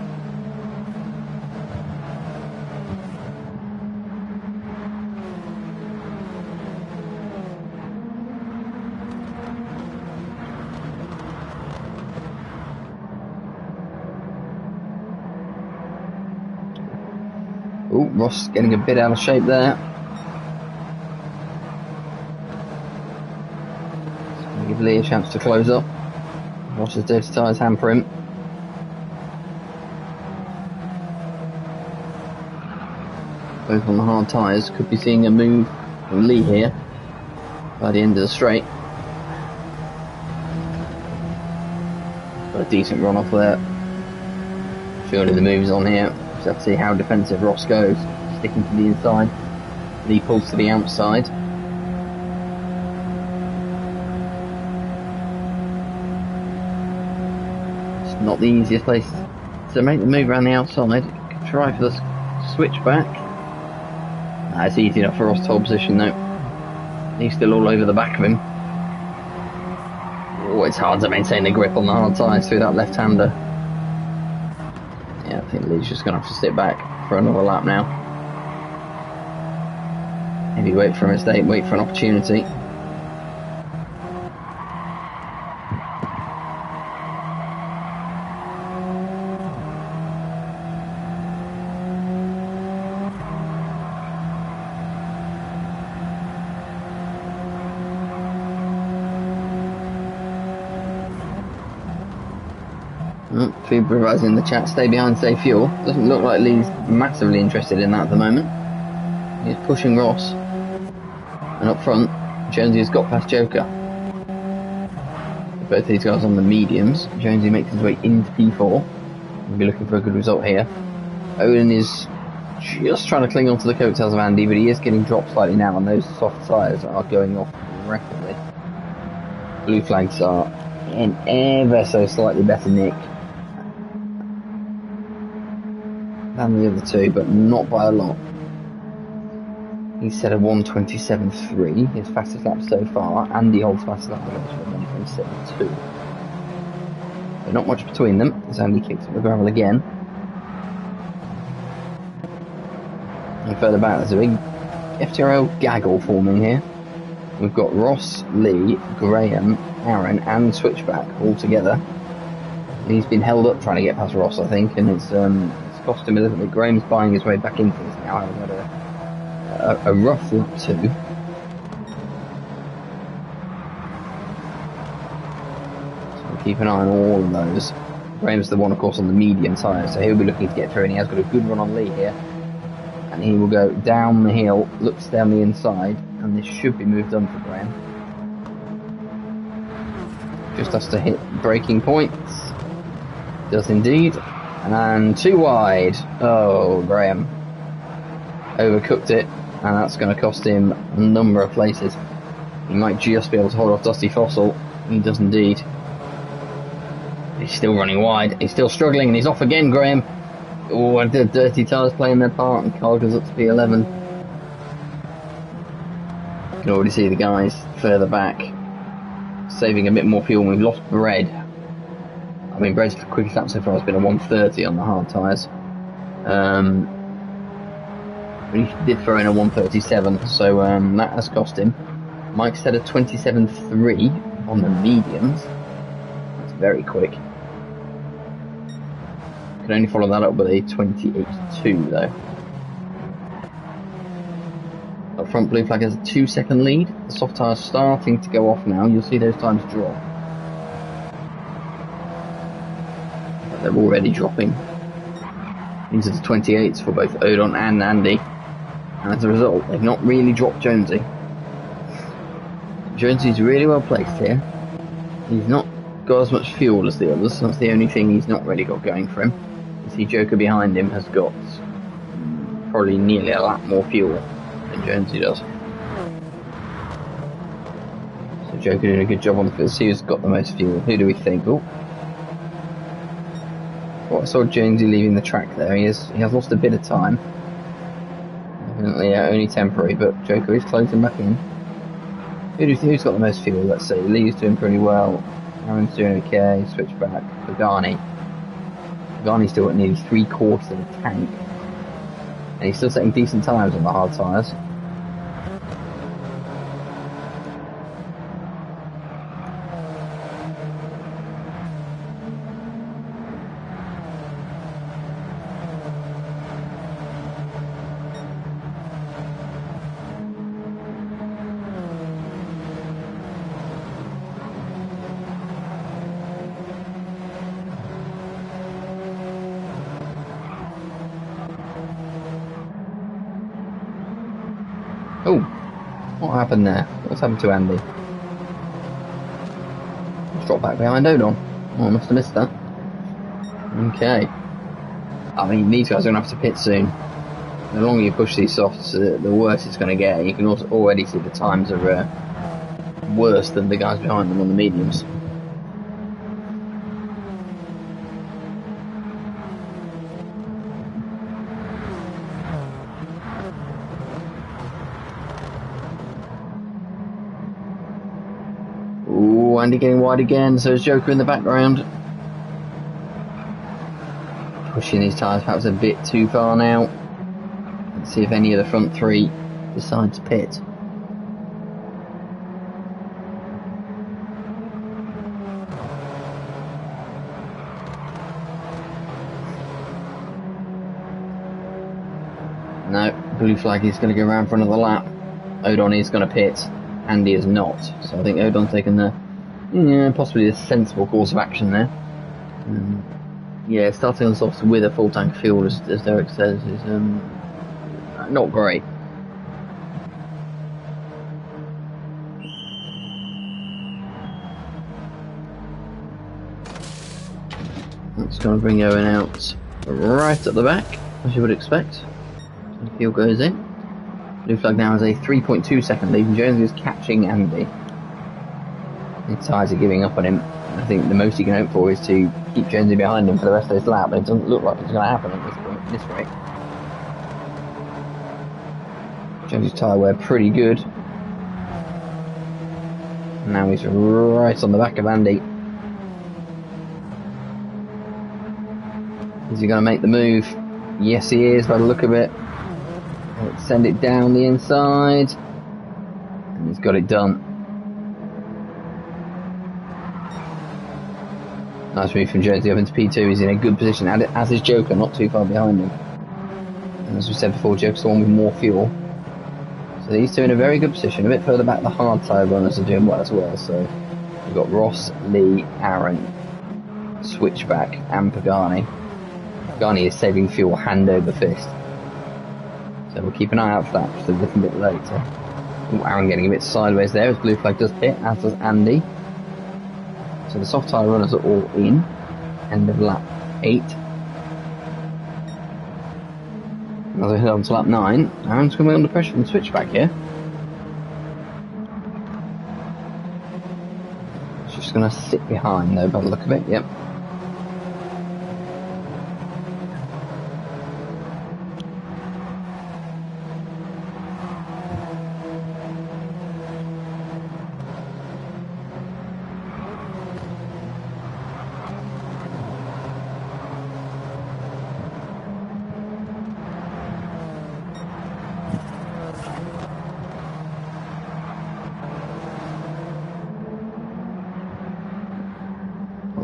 Oh, Ross getting a bit out of shape there. Give Lee a chance to close up. Ross's dirty tyres hamper him. Both on the hard tyres. Could be seeing a move from Lee here by the end of the straight. Got a decent run off there. Surely the move's on here. Just have to see how defensive Ross goes. Sticking to the inside. Lee pulls to the outside. Not the easiest place to make the move around the outside. Try for the switch back. It's easy enough for Ross to hold position though. He's still all over the back of him. Oh, it's hard to maintain the grip on the hard tyres through that left-hander. Yeah, I think Lee's just going to have to sit back for another lap now. Maybe wait for a mistake, wait for an opportunity. Food providers in the chat, stay behind, save fuel. Doesn't look like Lee's massively interested in that at the moment. He's pushing Ross. And up front, Jonesy has got past Joker. Both these guys on the mediums. Jonesy makes his way into P4. We'll be looking for a good result here. Owen is just trying to cling on to the coattails of Andy, but he is getting dropped slightly now, and those soft tyres are going off rapidly. Blue flags are in ever so slightly better nick than the other two, but not by a lot. He's set a 1:27.3, his fastest lap so far. Andy holds fastest lap of the 1:27.2. So not much between them as Andy kicks up the gravel again. And further back, there's a big FTRL gaggle forming here. We've got Ross, Lee, Graham, Aaron, and Switchback all together. He's been held up trying to get past Ross, I think, and it's cost him a little bit. Graham's buying his way back into this now. I've had a rough lap too. So we'll keep an eye on all of those. Graham's the one, of course, on the medium tyre, so he'll be looking to get through, and he has got a good run on Lee here. And he will go down the hill, looks down the inside, and this should be moved on for Graham. Just has to hit braking points. Does indeed. And too wide. Oh, Graham overcooked it, and that's going to cost him a number of places. He might just be able to hold off Dusty Fossil. He does indeed. He's still running wide. He's still struggling, and he's off again, Graham. Oh, the dirty tyres playing their part, and Carl goes up to P11. You can already see the guys further back saving a bit more fuel. We've lost Bread. I mean, Bread's quickest lap so far has been a 1:30 on the hard tyres. He did throw in a 1:37, so that has cost him. Mike said a 27.3 on the mediums. That's very quick. Can only follow that up with a 28.2 though. Up front, Blue Flag has a 2-second lead. The soft tyres starting to go off now. You'll see those times drop. But they're already dropping into the 28s for both Odon and Andy. And as a result, they've not really dropped Jonesy. Jonesy's really well placed here. He's not got as much fuel as the others. That's the only thing he's not really got going for him. You see Joker behind him has got probably nearly a lap more fuel than Jonesy does. So Joker doing a good job on the field. Who's got the most fuel? Who do we think? Oh, well, I saw Jonesy leaving the track there. He has lost a bit of time. Yeah, only temporary, but Joker is closing back in. Who's got the most fuel? Let's see. Lee's doing pretty well. Aaron's doing okay. Switch back. Pagani's still at nearly 3/4 of the tank. And he's still setting decent times on the hard tyres. Oh, what happened there? What's happened to Andy? He's dropped back behind Odon. Oh, I must have missed that. Okay. I mean, these guys are going to have to pit soon. The longer you push these softs, the worse it's going to get. You can also already see the times are worse than the guys behind them on the mediums. Ooh, Andy getting wide again, so is Joker in the background. Pushing these tyres perhaps a bit too far now. Let's see if any of the front three decide to pit. No, blue flag is going to go around for another lap. Odon is going to pit. Andy is not. So I think Odon's taken the, possibly the sensible course of action there. Yeah, starting on softs with a full tank of fuel, as Derek says, is not great. That's going to bring Owen out right at the back, as you would expect. So the fuel goes in. Blue flag now has a 3.2 second lead, and Jones is catching Andy. His tyres are giving up on him. I think the most he can hope for is to keep Jonesy behind him for the rest of this lap, but it doesn't look like it's going to happen at this point, this rate. Jonesy's tyre wear pretty good. And now he's right on the back of Andy. Is he going to make the move? Yes, he is, by the look of it. Let's send it down the inside. And he's got it done. Nice move from Jonesy up into P2. He's in a good position, as is Joker, not too far behind him. And as we said before, Joker's the one with more fuel. So these two in a very good position. A bit further back, the hard tyre runners are doing well as well. So we've got Ross, Lee, Aaron, Switchback, and Pagani. Pagani is saving fuel hand over fist. So we'll keep an eye out for that just a little bit later. Ooh, Aaron getting a bit sideways there as blue flag does pit, as does Andy. So the soft tyre runners are all in. End of lap 8. As I head on to lap 9, Aaron's coming under pressure from the switchback here. She's just going to sit behind though by the look of it, yep.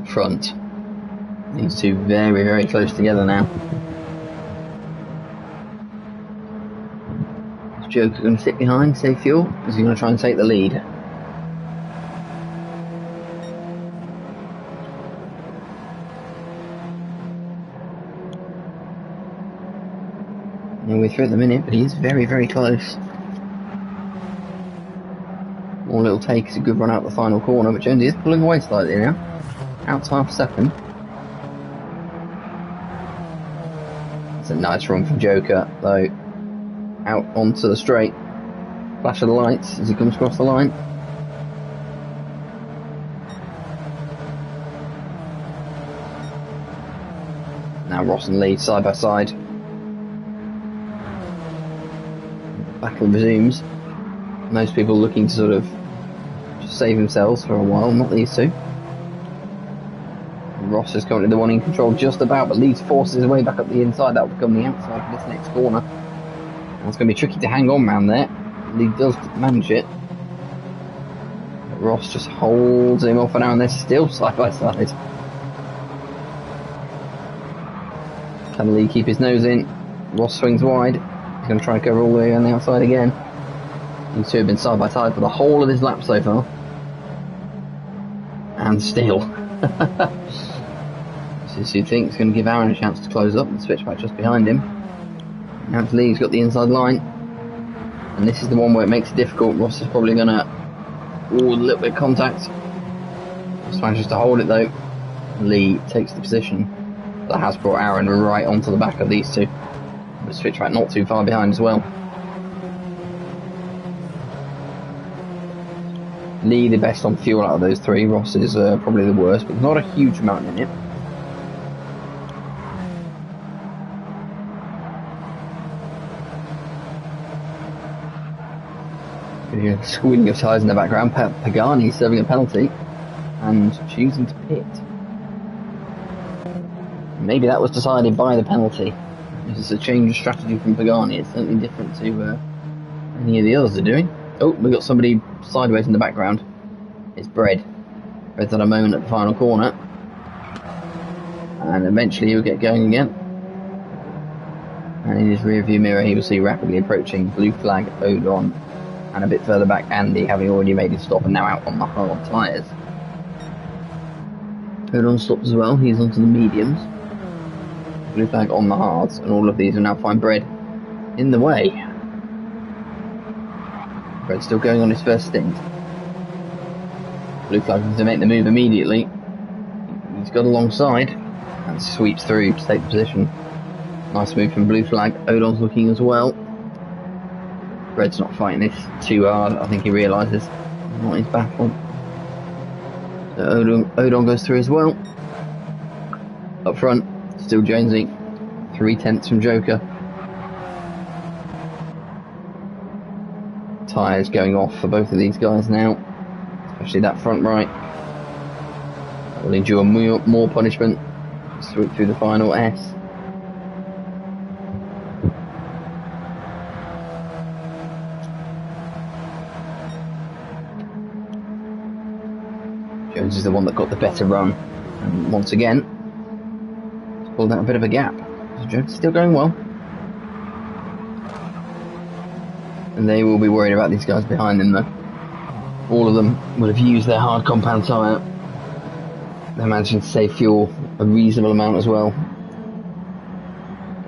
Front. These two very, very close together now. Is Joker going to sit behind, save fuel? Is he going to try and take the lead? No way through at the minute, but he is very, very close. All it'll take is a good run out the final corner, but Jonesy is pulling away slightly now. Out to half a second. It's a nice run from Joker, though. Out onto the straight. Flash of the lights as he comes across the line. Now Ross and Lee side by side. Battle resumes. Most people looking to sort of just save themselves for a while, not these two. Ross is currently the one in control just about, but Lee's forces his way back up the inside. That will become the outside for this next corner. And it's going to be tricky to hang on round there. Lee does manage it. But Ross just holds him off and now, and they're still side by side. Can Lee keep his nose in? Ross swings wide. He's going to try and cover all the way on the outside again. These two have been side by side for the whole of this lap so far. And still. This you'd think is going to give Aaron a chance to close up and switch back just behind him. Now it's Lee's got the inside line. And this is the one where it makes it difficult. Ross is probably going to... Ooh, a little bit of contact. Ross manages to hold it though. Lee takes the position. That has brought Aaron right onto the back of these two. The switch back not too far behind as well. Lee the best on fuel out of those three. Ross is probably the worst, but not a huge amount in it. Squealing of tyres in the background. Pagani serving a penalty and choosing to pit. Maybe that was decided by the penalty. This is a change of strategy from Pagani. It's certainly different to any of the others are doing. Oh, we've got somebody sideways in the background. It's Bread. Bread's had a moment at the final corner. And eventually he'll get going again. And in his rear view mirror he will see rapidly approaching blue flag Odon. And a bit further back Andy, having already made his stop and now out on the hard tyres. Odon stops as well, he's onto the mediums. Blue flag on the hards, and all of these will now find Bread in the way. Bread still going on his first stint. Blue flag needs to make the move immediately. He's got alongside and sweeps through to take the position. Nice move from blue flag. Odon's looking as well. Bread's not fighting this too hard. I think he realises what he's baffled. So Odon goes through as well. Up front, still Jonesy. 3/10 from Joker. Tyres going off for both of these guys now. Especially that front right. That will endure more punishment. Swoop through the final S. Jones is the one that got the better run. And once again, he's pulled out a bit of a gap. So Jones is still going well. And they will be worried about these guys behind them though. All of them will have used their hard compound tyre. They're managing to save fuel a reasonable amount as well.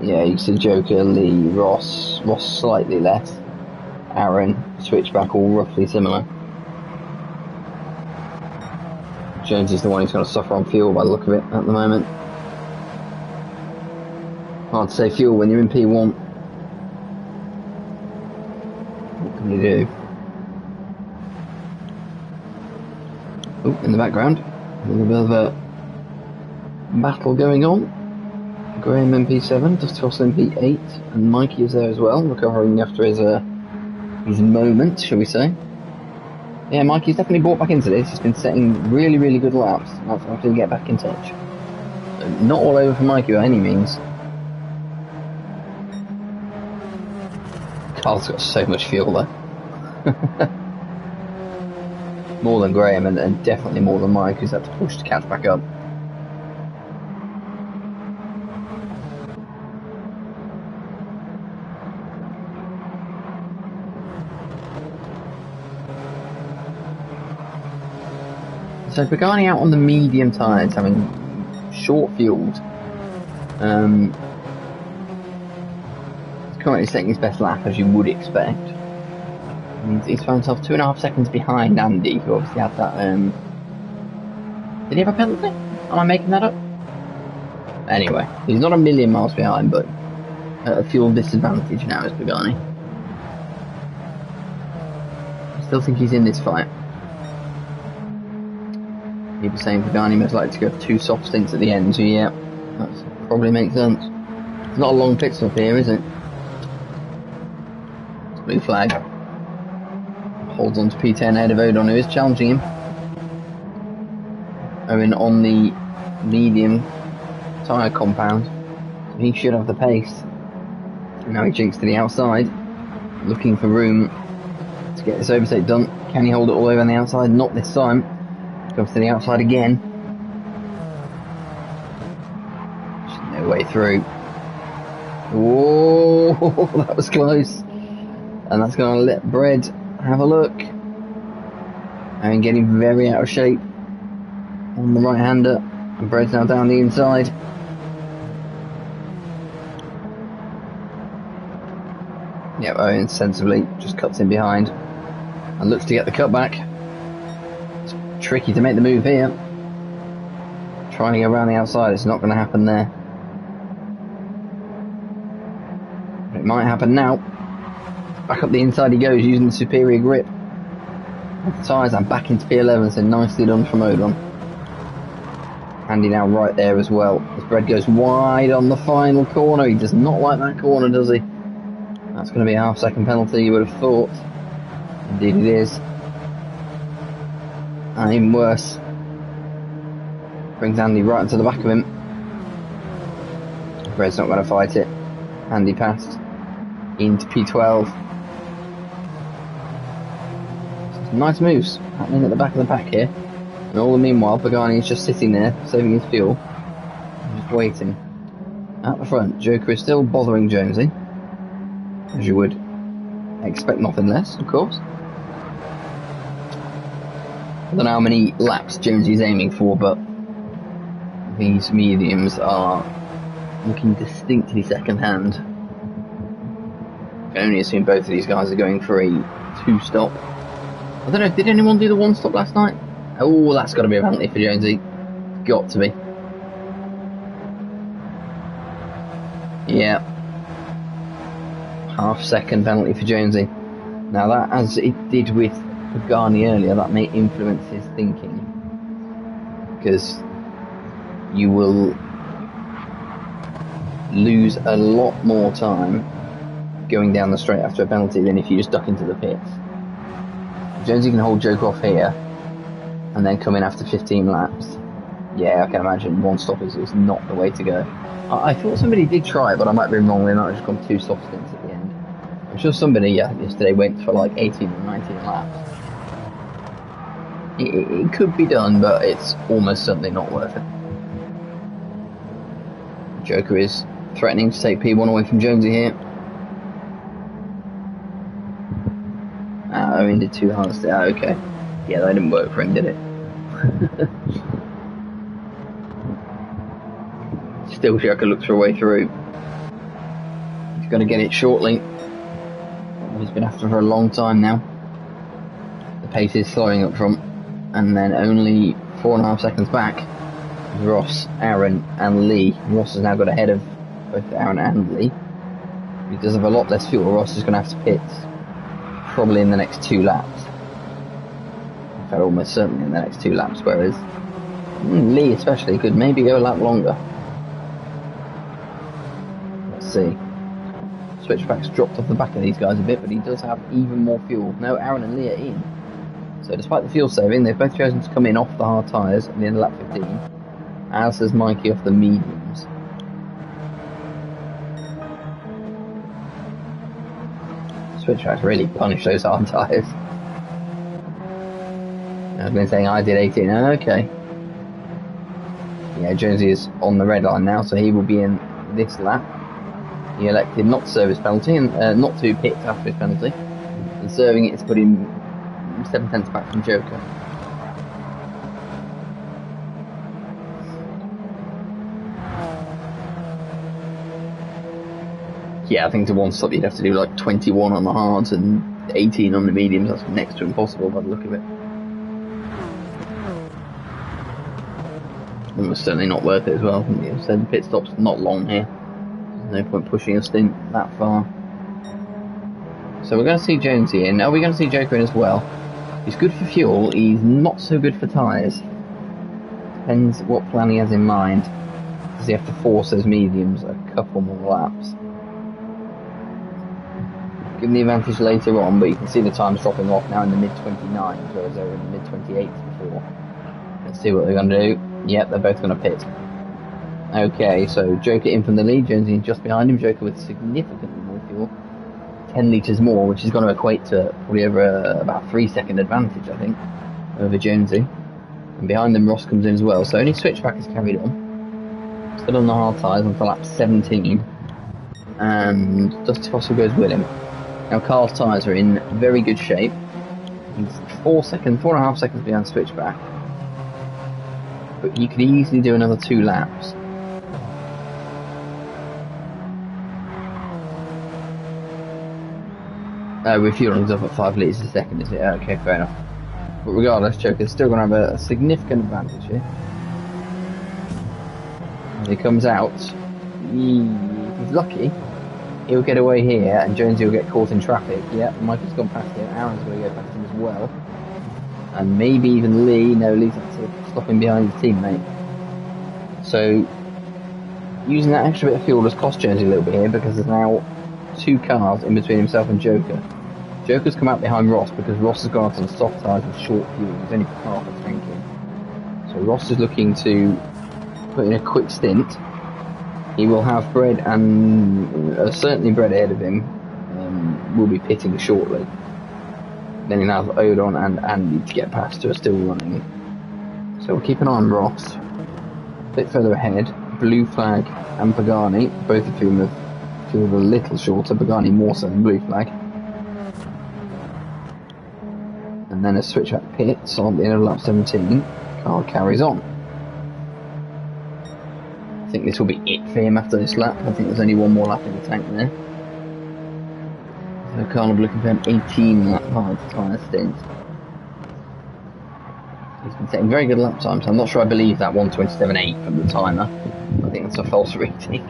Yeah, you see Joker, Lee, Ross slightly less. Aaron, Switchback, all roughly similar. Jones is the one who's going to suffer on fuel by the look of it at the moment. Hard to save fuel when you're in P1. What can you do? Oh, in the background, a little bit of a battle going on. Graham MP7, Dusty Foss MP8, and Mikey is there as well, recovering after his moment, shall we say. Yeah, Mikey's definitely brought back into this. He's been setting really, really good laps. I'll have to get back in touch. Not all over for Mikey by any means. Carl's got so much fuel though. More than Graham and definitely more than Mike, who's had to push to catch back up. So Pagani out on the medium tyres, having short fueled. He's currently setting his best lap, as you would expect. He's found himself 2.5 seconds behind Andy, who obviously had that. Did he have a penalty? Am I making that up? Anyway, he's not a million miles behind, but at a fuel disadvantage now is Pagani. I still think he's in this fight. He was saying Pagani most likely to go for 2 soft stints at the end, so yeah, that's Probably makes sense. It's not a long pit stop here, is it? Blue flag. Holds on to P10 ahead of Odon, who is challenging him. Owen on the medium tyre compound. So he should have the pace. And now he jinks to the outside, looking for room to get this overtake done. Can he hold it all over on the outside? Not this time. Comes to the outside again. Just no way through. Oh, that was close. And that's going to let Bread have a look. And getting very out of shape on the right-hander. And Bread's now down the inside. Yep, Owen sensibly just cuts in behind and looks to get the cutback. It's tricky to make the move here. Trying to go around the outside, it's not going to happen there. But it might happen now. Back up the inside he goes, using the superior grip of the tyres and back into P11, so nicely done from Odon. Handy now right there as well. As Bread goes wide on the final corner. He does not like that corner, does he? That's going to be a half-second penalty, you would have thought. Indeed it is. And even worse. Brings Andy right into the back of him. Bread's not going to fight it. Andy passed into P12. Some nice moves happening at the back of the pack here. And all the meanwhile, Pagani is just sitting there, saving his fuel. Just waiting. At the front, Joker is still bothering Jonesy. As you would expect, nothing less, of course. I don't know how many laps Jonesy is aiming for, but these mediums are looking distinctly second hand. I can only assume both of these guys are going for a 2-stop. I don't know, did anyone do the 1-stop last night? Oh, that's got to be a penalty for Jonesy. Got to be. Yeah. Half-second penalty for Jonesy. Now that, as it did with Pagani earlier, that may influence his thinking. Because you will lose a lot more time going down the straight after a penalty than if you just duck into the pits. Jonesy can hold Joker off here and then come in after 15 laps. Yeah, I can imagine 1-stop is not the way to go. I thought somebody did try it, but I might be wrong. They might have just gone 2 soft stints at the end. I'm sure somebody yesterday went for like 18 or 19 laps. It could be done, but it's almost certainly not worth it. Joker is threatening to take P1 away from Jonesy here. Owen did 2 halves there. Okay. Yeah, that didn't work for him, did it? Still, Joker looks for a way through. He's going to get it shortly. He's been after for a long time now. The pace is slowing up front. And then only 4.5 seconds back, Ross, Aaron and Lee. Ross has now got ahead of both Aaron and Lee. He does have a lot less fuel. Ross is going to have to pit probably in the next 2 laps. In fact, almost certainly in the next 2 laps, whereas Lee especially could maybe go a lap longer. Let's see. Switchback's dropped off the back of these guys a bit, but he does have even more fuel. No, Aaron and Lee are in. So despite the fuel saving, they've both chosen to come in off the hard tyres at the end of lap 15, as has Mikey off the mediums. Switchbacks really punish those hard tyres. I've been saying I did 18, okay. Yeah, Jonesy is on the red line now, so he will be in this lap. He elected not to serve his penalty, and not to pit after his penalty, and serving it is put him 7 tenths back from Joker. Yeah, I think to 1-stop you'd have to do like 21 on the hards and 18 on the mediums. That's next to impossible by the look of it. Almost certainly not worth it as well. You said the pit stop's not long here. There's no point pushing a stint that far. So we're going to see Jonesy in. Are we going to see Joker in as well? He's good for fuel, he's not so good for tyres. Depends what plan he has in mind. Does he have to force those mediums a couple more laps? Give him the advantage later on, but you can see the times dropping off now in the mid-29s, whereas they were in the mid-28s before. Let's see what they're going to do. Yep, they're both going to pit. Okay, so Joker in from the lead, Jonesy just behind him. Joker with significantly more fuel, 10 litres more, which is going to equate to probably over about 3-second advantage, I think, over Jonesy. And behind them, Ross comes in as well. So only switchback is carried on. Still on the hard tyres until lap 17. And Dusty Fossil goes with him. Now Carl's tyres are in very good shape. He's 4.5 seconds behind switchback. But you could easily do another 2 laps. Refueling's up at 5 litres a second, is it? Okay, fair enough. But regardless, Joker's still going to have a significant advantage here. As he comes out, if he's lucky, he'll get away here and Jonesy will get caught in traffic. Yeah, Michael's gone past him, Aaron's going to go past him as well. And maybe even Lee. No, Lee's actually stopping behind his teammate. So, using that extra bit of fuel has cost Jonesy a little bit here because there's now 2 cars in between himself and Joker. Joker's come out behind Ross because Ross has gone onto the soft tyres with short fuel. He's only put half a tank in. So Ross is looking to put in a quick stint. He will have Brett and certainly Brett ahead of him. Will be pitting shortly. Then he'll have Odon and Andy to get past who are still running. So we'll keep an eye on Ross. A bit further ahead, Blue Flag and Pagani, both of whom have fueled a little shorter, Pagani more so than Blue Flag. And then a switch back pits on the end of lap 17. Carl carries on. I think this will be it for him after this lap. I think there's only one more lap in the tank there. So Carl will be looking for an 18 lap hard tyre stint. He's been setting very good lap times. I'm not sure I believe that 1:27.8 from the timer. I think that's a false reading.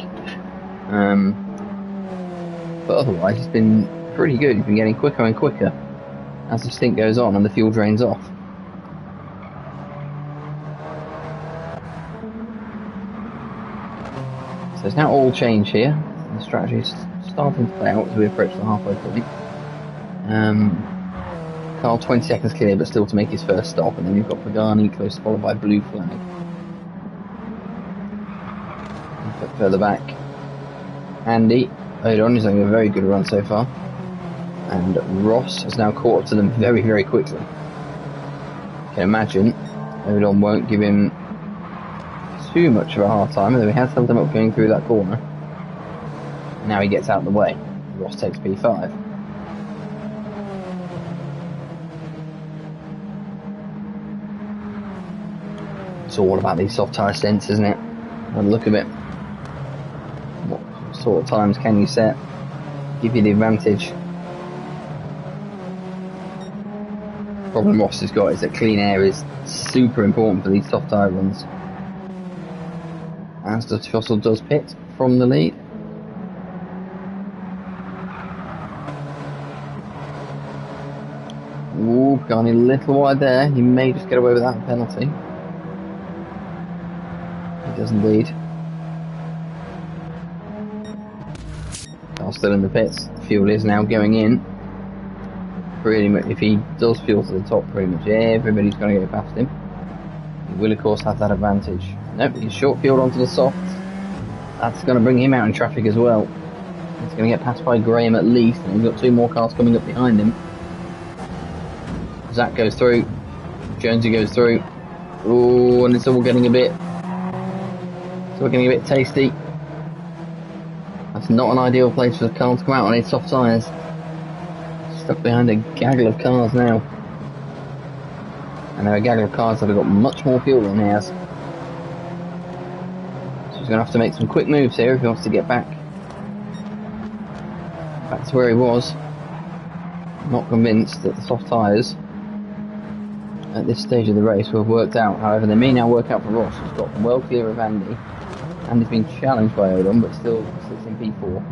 But otherwise, he's been pretty good. He's been getting quicker and quicker as the stint goes on and the fuel drains off. So it's now all change here. The strategy is starting to play out as we approach the halfway point. Carl 20 seconds clear, but still to make his first stop, and then you've got Pagani close, followed by Blue Flag. A bit further back, Andy Odon is having a very good run so far, and Ross has now caught up to them very, very quickly. You can imagine Odon won't give him too much of a hard time, although he has held him up going through that corner. Now he gets out of the way. Ross takes P5. It's all about these soft tyre stints, isn't it? And look at it. What sort of times can you set? Give you the advantage. The problem Ross has got is that clean air is super important for these soft tyre runs. As Dusty Fossil does pit from the lead. Ooh, gone a little wide there. He may just get away with that penalty. He does indeed. Carl's still in the pits. The fuel is now going in. Pretty much, if he does fuel to the top, pretty much everybody's going to go past him. He will, of course, have that advantage. Nope, he's short fueled onto the soft. That's going to bring him out in traffic as well. He's going to get passed by Graham at least, and he's got 2 more cars coming up behind him. Zach goes through. Jonesy goes through. Ooh, and it's all getting a bit tasty. That's not an ideal place for the car to come out on his soft tyres. Stuck behind a gaggle of cars now. And there are a gaggle of cars that have got much more fuel than he has. So he's going to have to make some quick moves here if he wants to get back to where he was. Not convinced that the soft tyres at this stage of the race will have worked out. However, they may now work out for Ross, who's got well clear of Andy. Andy's been challenged by Odom, but still sits in P4.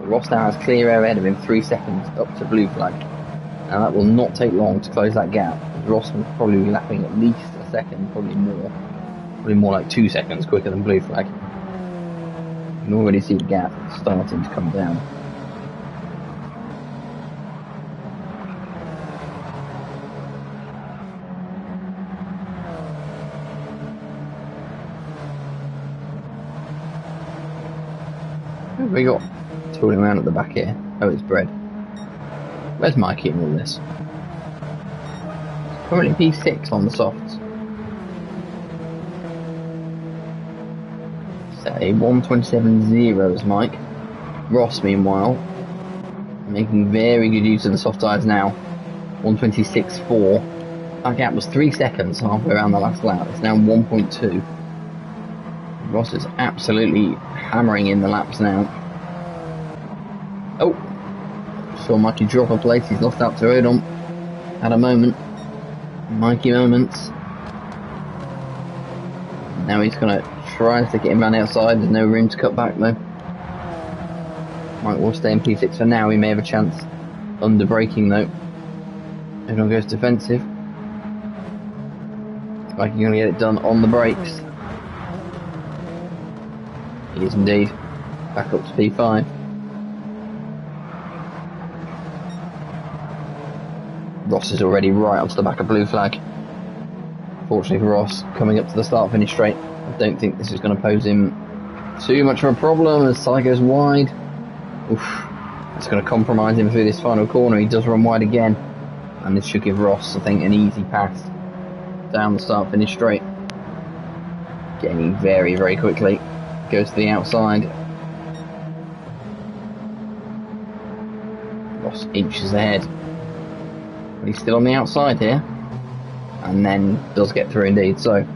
But Ross now has clear air ahead of him, 3 seconds up to Blue Flag. And that will not take long to close that gap. Ross will probably be lapping at least a second, probably more like 2 seconds quicker than Blue Flag. You can already see the gap starting to come down. What have we got tooling around at the back here? Oh, it's bread. Where's Mikey in all this? Currently P6 on the softs. Say 127.0 is Mike. Ross, meanwhile, making very good use of the soft tyres now. 126.4. That gap was 3 seconds halfway around the last lap. It's now 1.2. Ross is absolutely hammering in the laps now. Oh, saw Mikey drop a place. He's lost out to Odom. Had a moment. Mikey moments. Now he's going to try to get him around the outside. There's no room to cut back though. Mike will stay in P6 for now. He may have a chance under braking though. Everyone goes defensive. Like you're going to get it done on the brakes. He is indeed. Back up to P5. Ross is already right onto the back of blue flag. Fortunately for Ross, coming up to the start finish straight, I don't think this is going to pose him too much of a problem as Ty goes wide. Oof, that's going to compromise him through this final corner. He does run wide again, and this should give Ross, I think, an easy pass down the start finish straight. Getting very, very quickly. Goes to the outside. Ross inches ahead. But he's still on the outside here. And then does get through indeed. So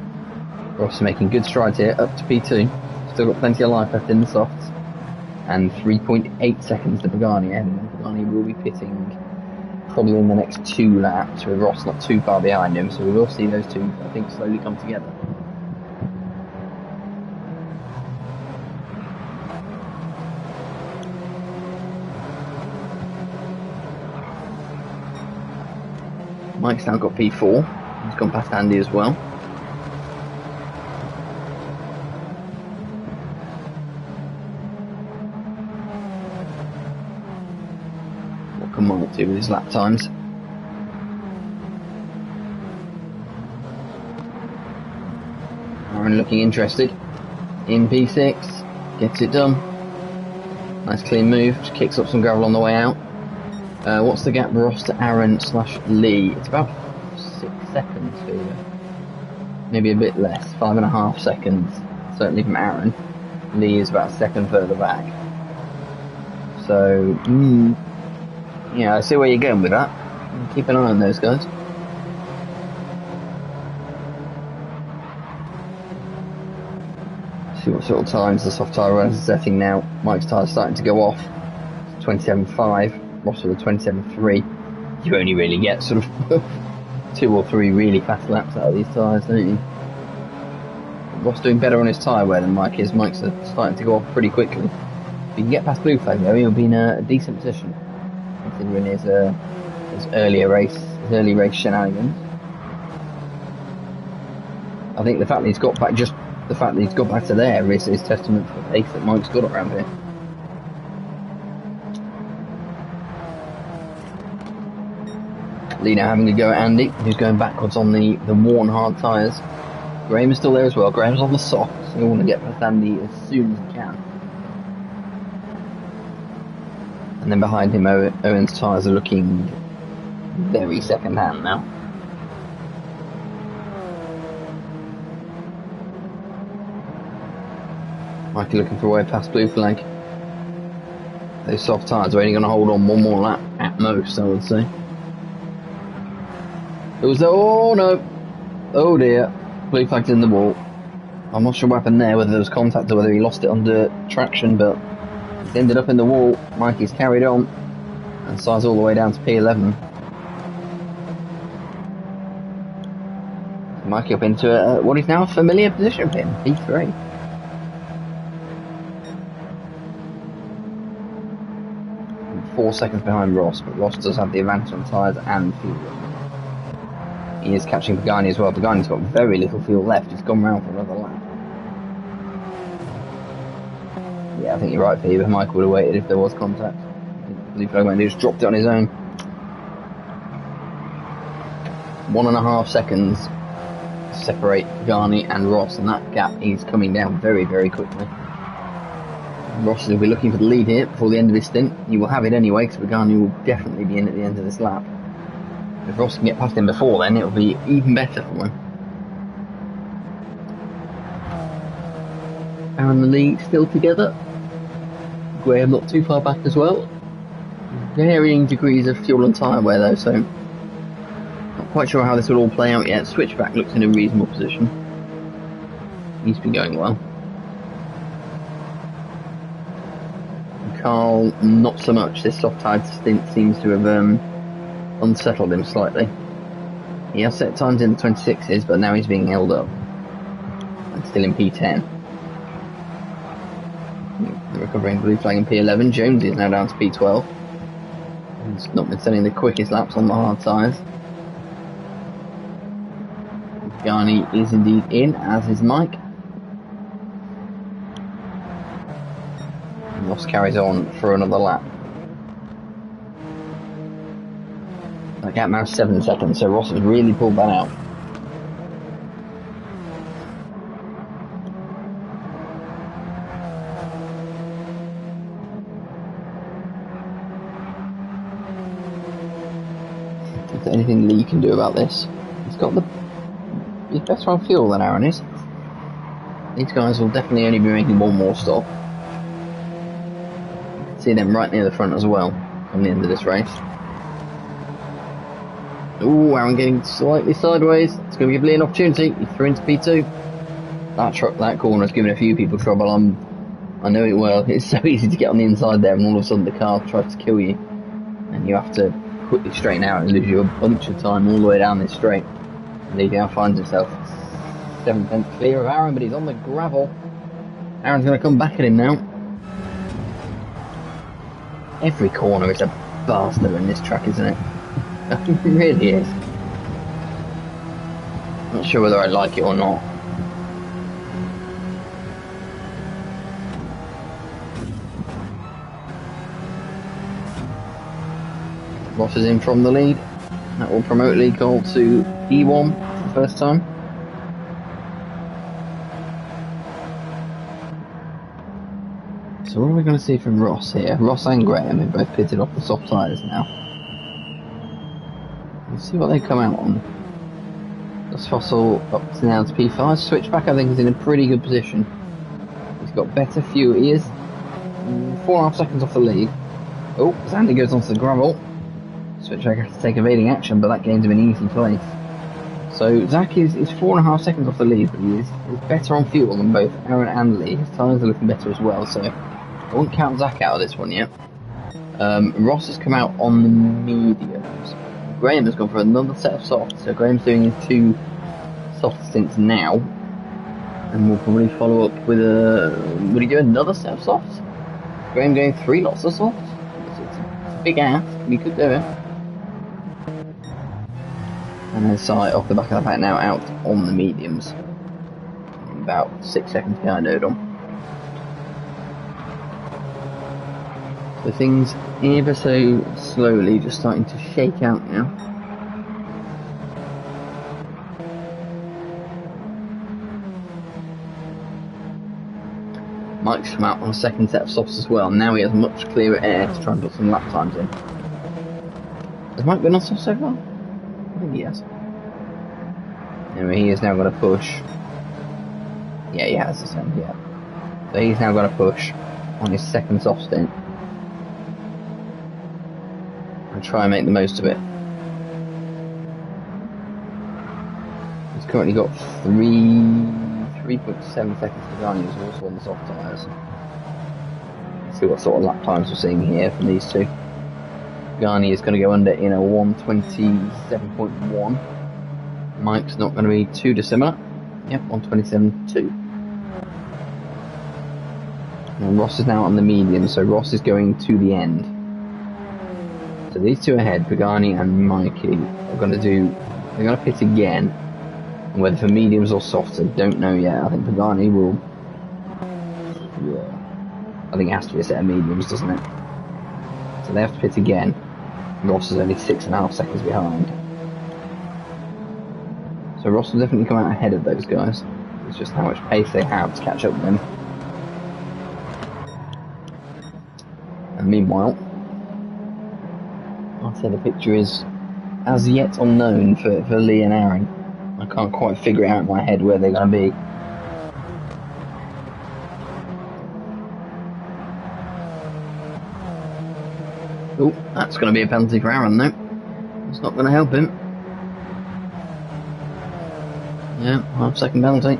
Ross making good strides here, up to P2. Still got plenty of life left in the softs. And 3.8 seconds to Pagani ahead. And Pagani will be pitting probably in the next 2 laps, with Ross not too far behind him. So we will see those two, I think, slowly come together. Mike's now got P4. He's gone past Andy as well. What can Mike do with his lap times? Aaron looking interested. In P6. Gets it done. Nice clean move. Just kicks up some gravel on the way out. What's the gap Ross to Aaron / Lee? It's about 6 seconds for you. Maybe a bit less, 5.5 seconds, certainly from Aaron. Lee is about a second further back. So, yeah, I see where you're going with that. Keep an eye on those guys. See what sort of times the soft tyre runners are setting now. Mike's tyre's starting to go off. 27.5. Ross with a 27.3. You only really get sort of 2 or 3 really fast laps out of these tyres, don't you? Ross doing better on his tyre wear than Mike is. Mike's starting to go off pretty quickly. If he can get past blue flag though, he'll be in a decent position, considering his early race shenanigans. I think the fact that he's got back, just the fact that he's got back to there is testament to the pace that Mike's got around here. Lee now having a go at Andy, who's going backwards on the worn hard tyres. Graham is still there as well. Graham's on the soft, so he'll want to get past Andy as soon as he can. And then behind him, Owen's tyres are looking very second hand now. Mikey looking for a way past blue flag. Those soft tyres are only going to hold on 1 more lap at most, I would say. It was oh no, oh dear, blue flag's in the wall. I'm not sure what happened there, whether there was contact or whether he lost it under traction, but it's ended up in the wall. Mikey's carried on and sides all the way down to P11. Mikey up into what is now a familiar position for him, P3. And 4 seconds behind Ross, but Ross does have the advantage on tyres and fuel. He is catching Pagani as well. Pagani's got very little fuel left. He's gone round for another lap. Yeah, I think you're right, Fever. Mike would have waited if there was contact. Blue flag man just dropped it on his own. 1.5 seconds separate Garni and Ross, and that gap is coming down very, very quickly. Ross will be looking for the lead here before the end of his stint. He will have it anyway, because Garni will definitely be in at the end of this lap. If Ross can get past him before then, it'll be even better for him. Aaron and the lead still together. Graham not too far back as well. Varying degrees of fuel and tyre wear though, so not quite sure how this will all play out yet. Switchback looks in a reasonable position. He's been going well. Carl, not so much. This soft tide stint seems to have unsettled him slightly. He has set times in the 26s, but now he's being held up. And still in P10. The recovering blue flag in P11. Jones is now down to P12. He's not been sending the quickest laps on the hard tyres. Garni is indeed in, as is Mike. And Ross carries on for another lap. That gap now 7 seconds, so Ross has really pulled that out. Is there anything Lee can do about this? He's better on fuel than Aaron is. These guys will definitely only be making one more stop. See them right near the front as well on the end of this race. Ooh, Aaron getting slightly sideways. It's going to give Lee an opportunity. He threw into P2. That corner has given a few people trouble. I know it well. It's so easy to get on the inside there, and all of a sudden the car tries to kill you, and you have to quickly straighten out and lose you a bunch of time all the way down this straight. Lee now finds himself 7/10 clear of Aaron, but he's on the gravel. Aaron's going to come back at him now. Every corner is a bastard in this track, isn't it? It really is. Not sure whether I like it or not. Ross is in from the lead. That will promote Lee Cole to E1 for the first time. So what are we going to see from Ross here? Ross and Graham have both pitted off the soft tyres now. Let's see what they come out on. Das Fossil up to now to P5. Switchback I think is in a pretty good position. He's got better fuel. He is 4.5 seconds off the lead. Oh, Zandy goes onto the gravel. Switchback has to take evading action, but that gains him an easy place. So Zach is 4.5 seconds off the lead, but he is better on fuel than both Aaron and Lee. His tyres are looking better as well, so I won't count Zach out of this one yet. Ross has come out on the mediums. Graham has gone for another set of softs, so Graham's doing his 2 soft stints now, and we'll probably follow up with would he do another set of softs? Graham going 3 lots of softs? It's a big ask, but he could do it. And then Sai off the back of the pack now out on the mediums. About 6 seconds behind Odom. So things ever so slowly just starting to shake out now. Mike's come out on a second set of softs as well. Now he has much clearer air to try and put some lap times in. Has Mike been on softs so far? I think he has. Anyway, he is now going to push. Yeah, he has the same, yeah. So he's now going to push on his second soft stint. And try and make the most of it. He's currently got 3.7 seconds to go, and he's also on the soft tyres. Let's see what sort of lap times we're seeing here from these two. Garni is going to go under in a 1:27.1. Mike's not going to be too dissimilar. Yep, 1:27.2. And Ross is now on the medium, so Ross is going to the end. So these two ahead, Pagani and Mikey, are going to they're going to pit again. And whether for mediums or softs, I don't know yet. I think Pagani will, yeah. I think it has to be a set of mediums, doesn't it? So they have to pit again. Ross is only 6.5 seconds behind. So Ross will definitely come out ahead of those guys. It's just how much pace they have to catch up with them. And meanwhile, I'd say the picture is as yet unknown for Lee and Aaron. I can't quite figure it out in my head where they're going to be. Oh, that's going to be a penalty for Aaron though. It's not going to help him. Yeah, half-second penalty.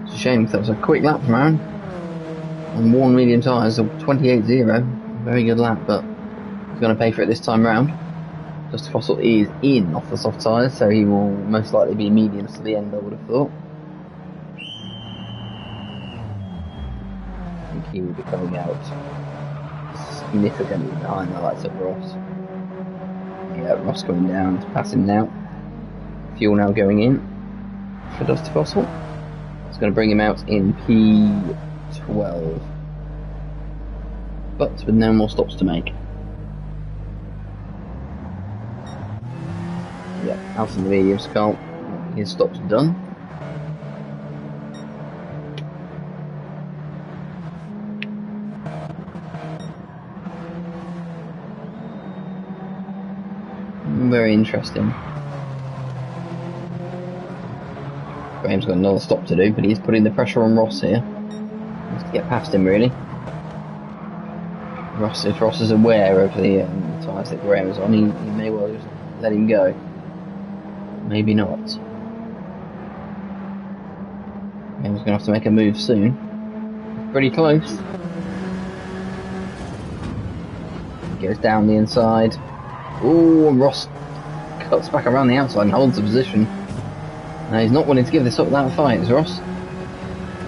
It's a shame, that was a quick lap from Aaron. On worn medium tyres, 28.0. Very good lap, but he's going to pay for it this time round. Just Fossil is in off the soft tyres, so he will most likely be mediums to the end, I would have thought. I think he will be coming out significantly behind the likes of Ross. Yeah, Ross coming down to pass him now. Fuel now going in for Dusty Fossil. It's going to bring him out in P12. But with no more stops to make. Yeah, out in the mediums, Carl. His stop's done. Very interesting. Graham's got another stop to do, but he's putting the pressure on Ross here. He has to get past him, really. If Ross is aware of the tyres that Graham is on, he may well just let him go. Maybe not. Graham's going to have to make a move soon. Pretty close. He goes down the inside. Ooh, and Ross cuts back around the outside and holds the position. He's not willing to give this up without a fight, is Ross.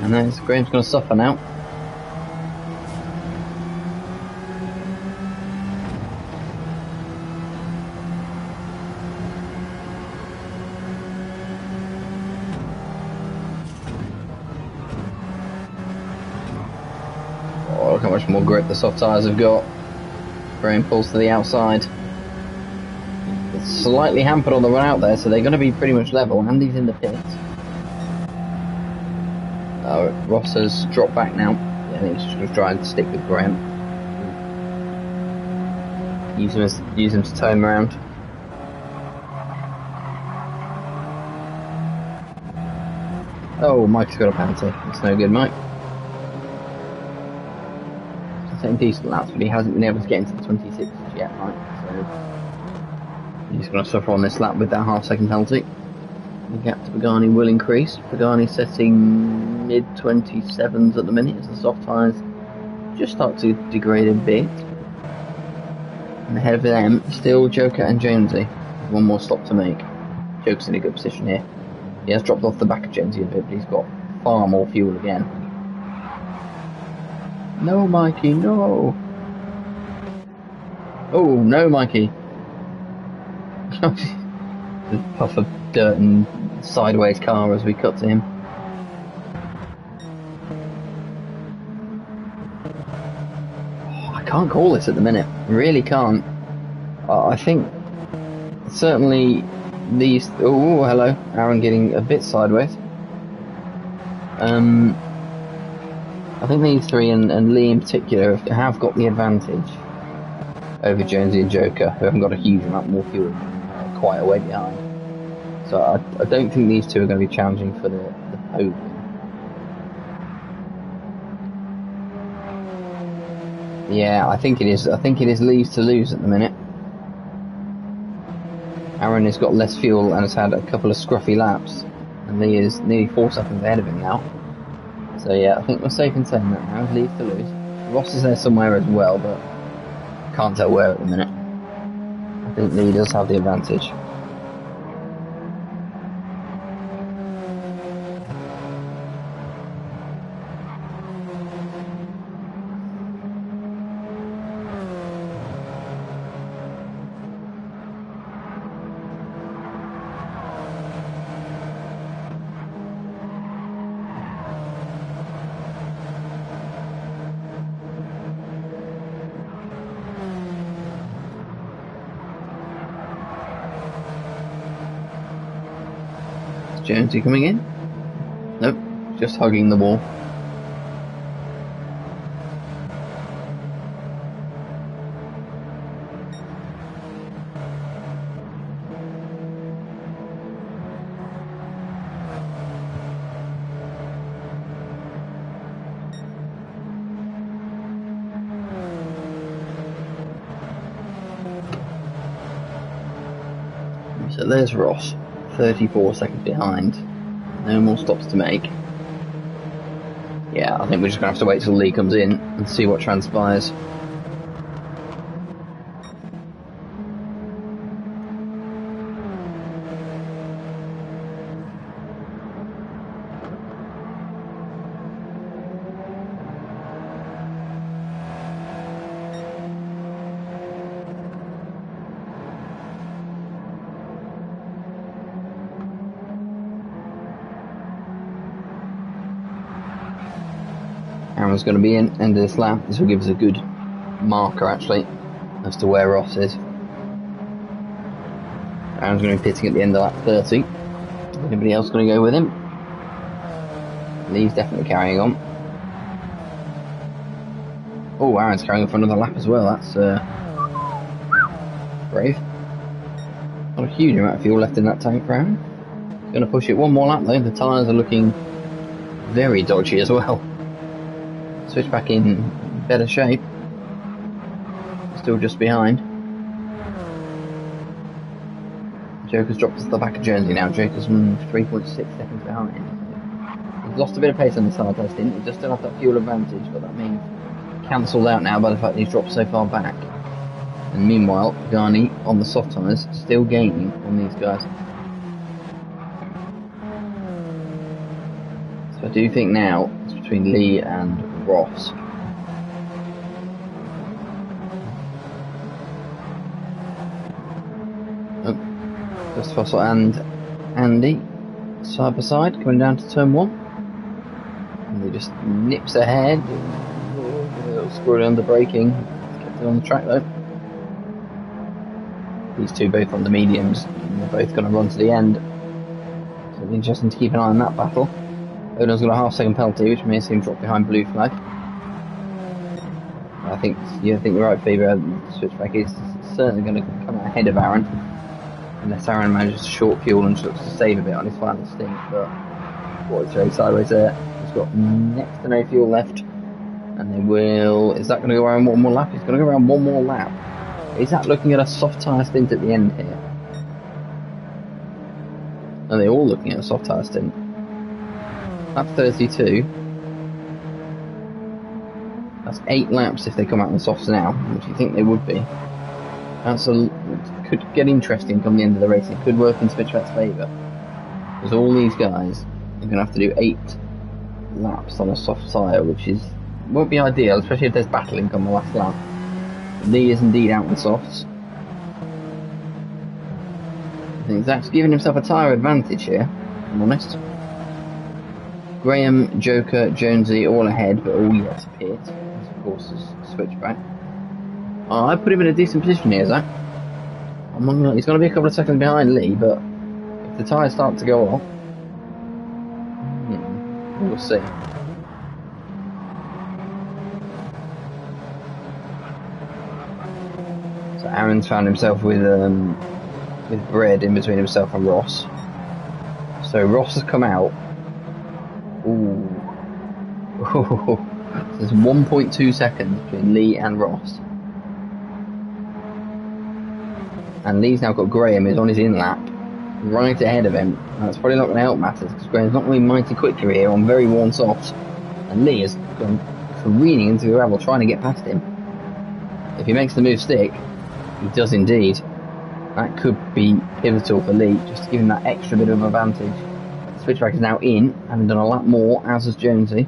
And then Graham's going to suffer now. Oh, look how much more grip the soft tyres have got. Graham pulls to the outside. It's slightly hampered on the run out there, so they're going to be pretty much level. Andy's in the pit. Ross has dropped back now. Yeah, I think he's just going to try and stick with Graham. Use him to tow him around. Oh, Mike's got a penalty. It's no good, Mike. He's taking decent laps, but he hasn't been able to get into the 26s yet, Mike. So he's going to suffer on this lap with that half-second penalty. The gap to Pagani will increase. Pagani setting mid-27s at the minute as the soft tyres just start to degrade a bit. And ahead of them, still Joker and Jonesy. One more stop to make. Joker's in a good position here. He has dropped off the back of Jonesy a bit, but he's got far more fuel again. No, Mikey, no! Oh, no, Mikey! Puff of dirt and sideways car as we cut to him. Oh, I can't call this at the minute. I really can't. I think certainly these. Oh, hello, Aaron getting a bit sideways. I think these three and Lee in particular have got the advantage over Jonesy and Joker, who haven't got a huge amount more fuel, quite a way behind. So I don't think these two are going to be challenging for the podium. Yeah, I think it is. I think it is Lee's to lose at the minute. Aaron has got less fuel and has had a couple of scruffy laps, and Lee is nearly 4 seconds ahead of him now. So yeah, I think we're safe in saying that now. Lee's to lose. Ross is there somewhere as well, but can't tell where at the minute. I think Lee does have the advantage. Jonesy coming in? Nope, just hugging the wall. So there's Ross, 34 seconds behind. No more stops to make. Yeah, I think we're just going to have to wait till Lee comes in and see what transpires. Aaron's going to be in, end of this lap. This will give us a good marker actually as to where Ross is. Aaron's going to be pitting at the end of lap 30. Anybody else going to go with him? Lee's definitely carrying on. Oh, Aaron's carrying on for another lap as well. That's brave. Not a huge amount of fuel left in that tank for Aaron. He's going to push it one more lap though. The tyres are looking very dodgy as well. Switch back in better shape. Still just behind. Joker's dropped to the back of Jonesy now. Joker's 3.6 seconds behind. He's lost a bit of pace on the hard testing. He just still have that fuel advantage, but that means cancelled out now by the fact that he's dropped so far back. And meanwhile, Garni on the soft tyres still gaining on these guys. So I do think now it's between Lee and Ross. Just Fossil and Andy side by side coming down to turn 1. And he just nips ahead. A little squirrely under braking. Kept it on the track though. These two both on the mediums. And they're both going to run to the end. So it'll be interesting to keep an eye on that battle. Odin's got a half-second penalty, which may see him drop behind blue flag. I think you're right, Fever. Switchback is certainly going to come out ahead of Aaron, unless Aaron manages to short fuel and looks to save a bit on his final stint. But it's very sideways there. He's got next to no fuel left, and they will. Is that going to go around one more lap? He's going to go around one more lap. Is that looking at a soft tyre stint at the end here? Are they all looking at a soft tyre stint? Lap 32. That's 8 laps if they come out on the softs now, which you think they would be. Could get interesting come the end of the race. It could work in Switchback's favour. Because all these guys are going to have to do 8 laps on a soft tyre, which won't be ideal, especially if there's battling come the last lap. Lee is indeed out on softs. I think Zach's giving himself a tyre advantage here, if I'm honest. Graham, Joker, Jonesy all ahead, but all yet to pit. This, of course, is Switchback. I put him in a decent position here, Zach. He's going to be a couple of seconds behind Lee, but if the tyres start to go off, we'll see. So Aaron's found himself with bread in between himself and Ross. So Ross has come out. Ooh. So there's 1.2 seconds between Lee and Ross. And Lee's now got Graham, who's on his in lap, right ahead of him. That's probably not going to help matters, because Graham's not really mighty quicker here on very worn softs. And Lee has gone careening into the gravel, trying to get past him. If he makes the move stick, he does indeed. That could be pivotal for Lee, just to give him that extra bit of advantage. Switchback is now in, having done a lap more, as has Jonesy.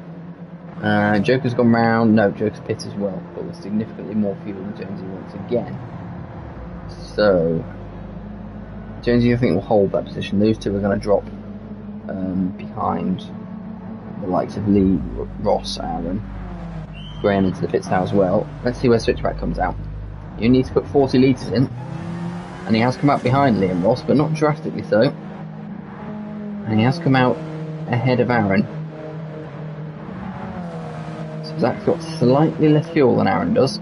Joker's gone round. No, Joker's pit as well, but with significantly more fuel than Jonesy once again. So, Jonesy, I think, will hold that position. Those two are going to drop behind the likes of Lee, Ross, Aaron, Graham into the pits now as well. Let's see where Switchback comes out. You need to put 40 litres in, and he has come out behind Lee and Ross, but not drastically so. And he has come out ahead of Aaron. So Zach's got slightly less fuel than Aaron does.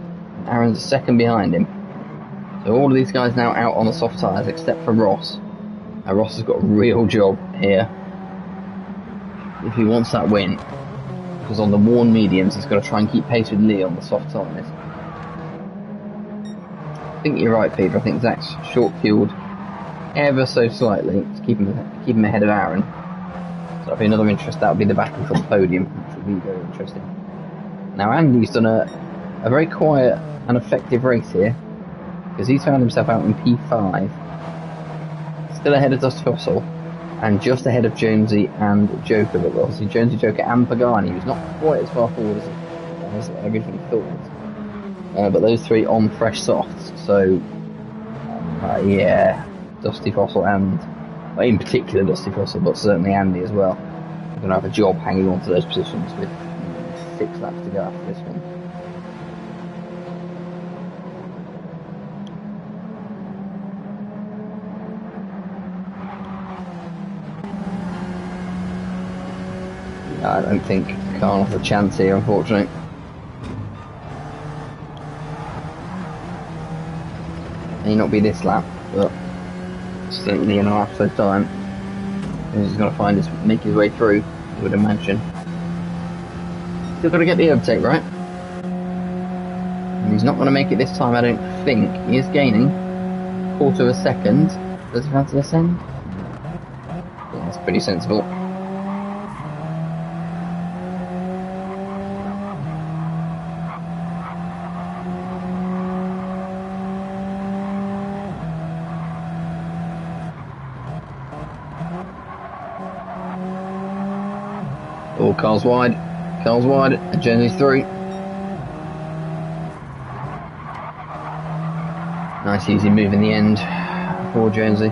Aaron's a second behind him. So all of these guys now out on the soft tyres except for Ross. Now Ross has got a real job here if he wants that win. Because on the worn mediums he's got to try and keep pace with Lee on the soft tyres. I think you're right, Peter. I think Zach's short-fueled ever so slightly to keep him ahead of Aaron. So that'll be another interest. That'll be the battle for the podium, which will be very interesting. Now Andy's done a very quiet and effective race here, because he's found himself out in P5, still ahead of Dusty Fossil, and just ahead of Jonesy and Joker. But obviously Jonesy, Joker and Pagani, who's not quite as far forward as I originally thought. But those three on fresh softs, so yeah, Dusty Fossil and, well, in particular Dusty Fossil, but certainly Andy as well, are going to have a job hanging on to those positions with 6 laps to go after this one. I don't think Khan has a chance here, unfortunately. May not be this lap, but certainly in a half so time. He's going to make his way through, I would imagine. Still got to get the overtake right. And he's not going to make it this time, I don't think. He is gaining a quarter of a second. Does he fancy this end? Yeah, that's pretty sensible. Oh, Carl's wide, and Jonesy's through. Nice easy move in the end for Jonesy.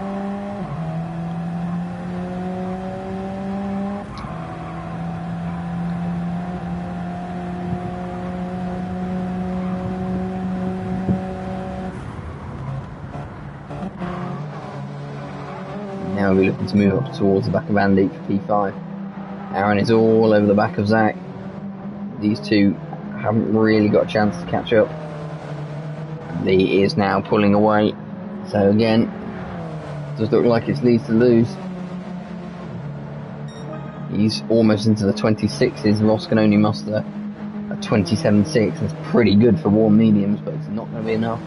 Now we're looking to move up towards the back of Andy for P5. Aaron is all over the back of Zach. These two haven't really got a chance to catch up. Lee is now pulling away. So again, does look like it's Lee's to lose. He's almost into the 26s. Ross can only muster a 27.6. That's pretty good for warm mediums, but it's not going to be enough.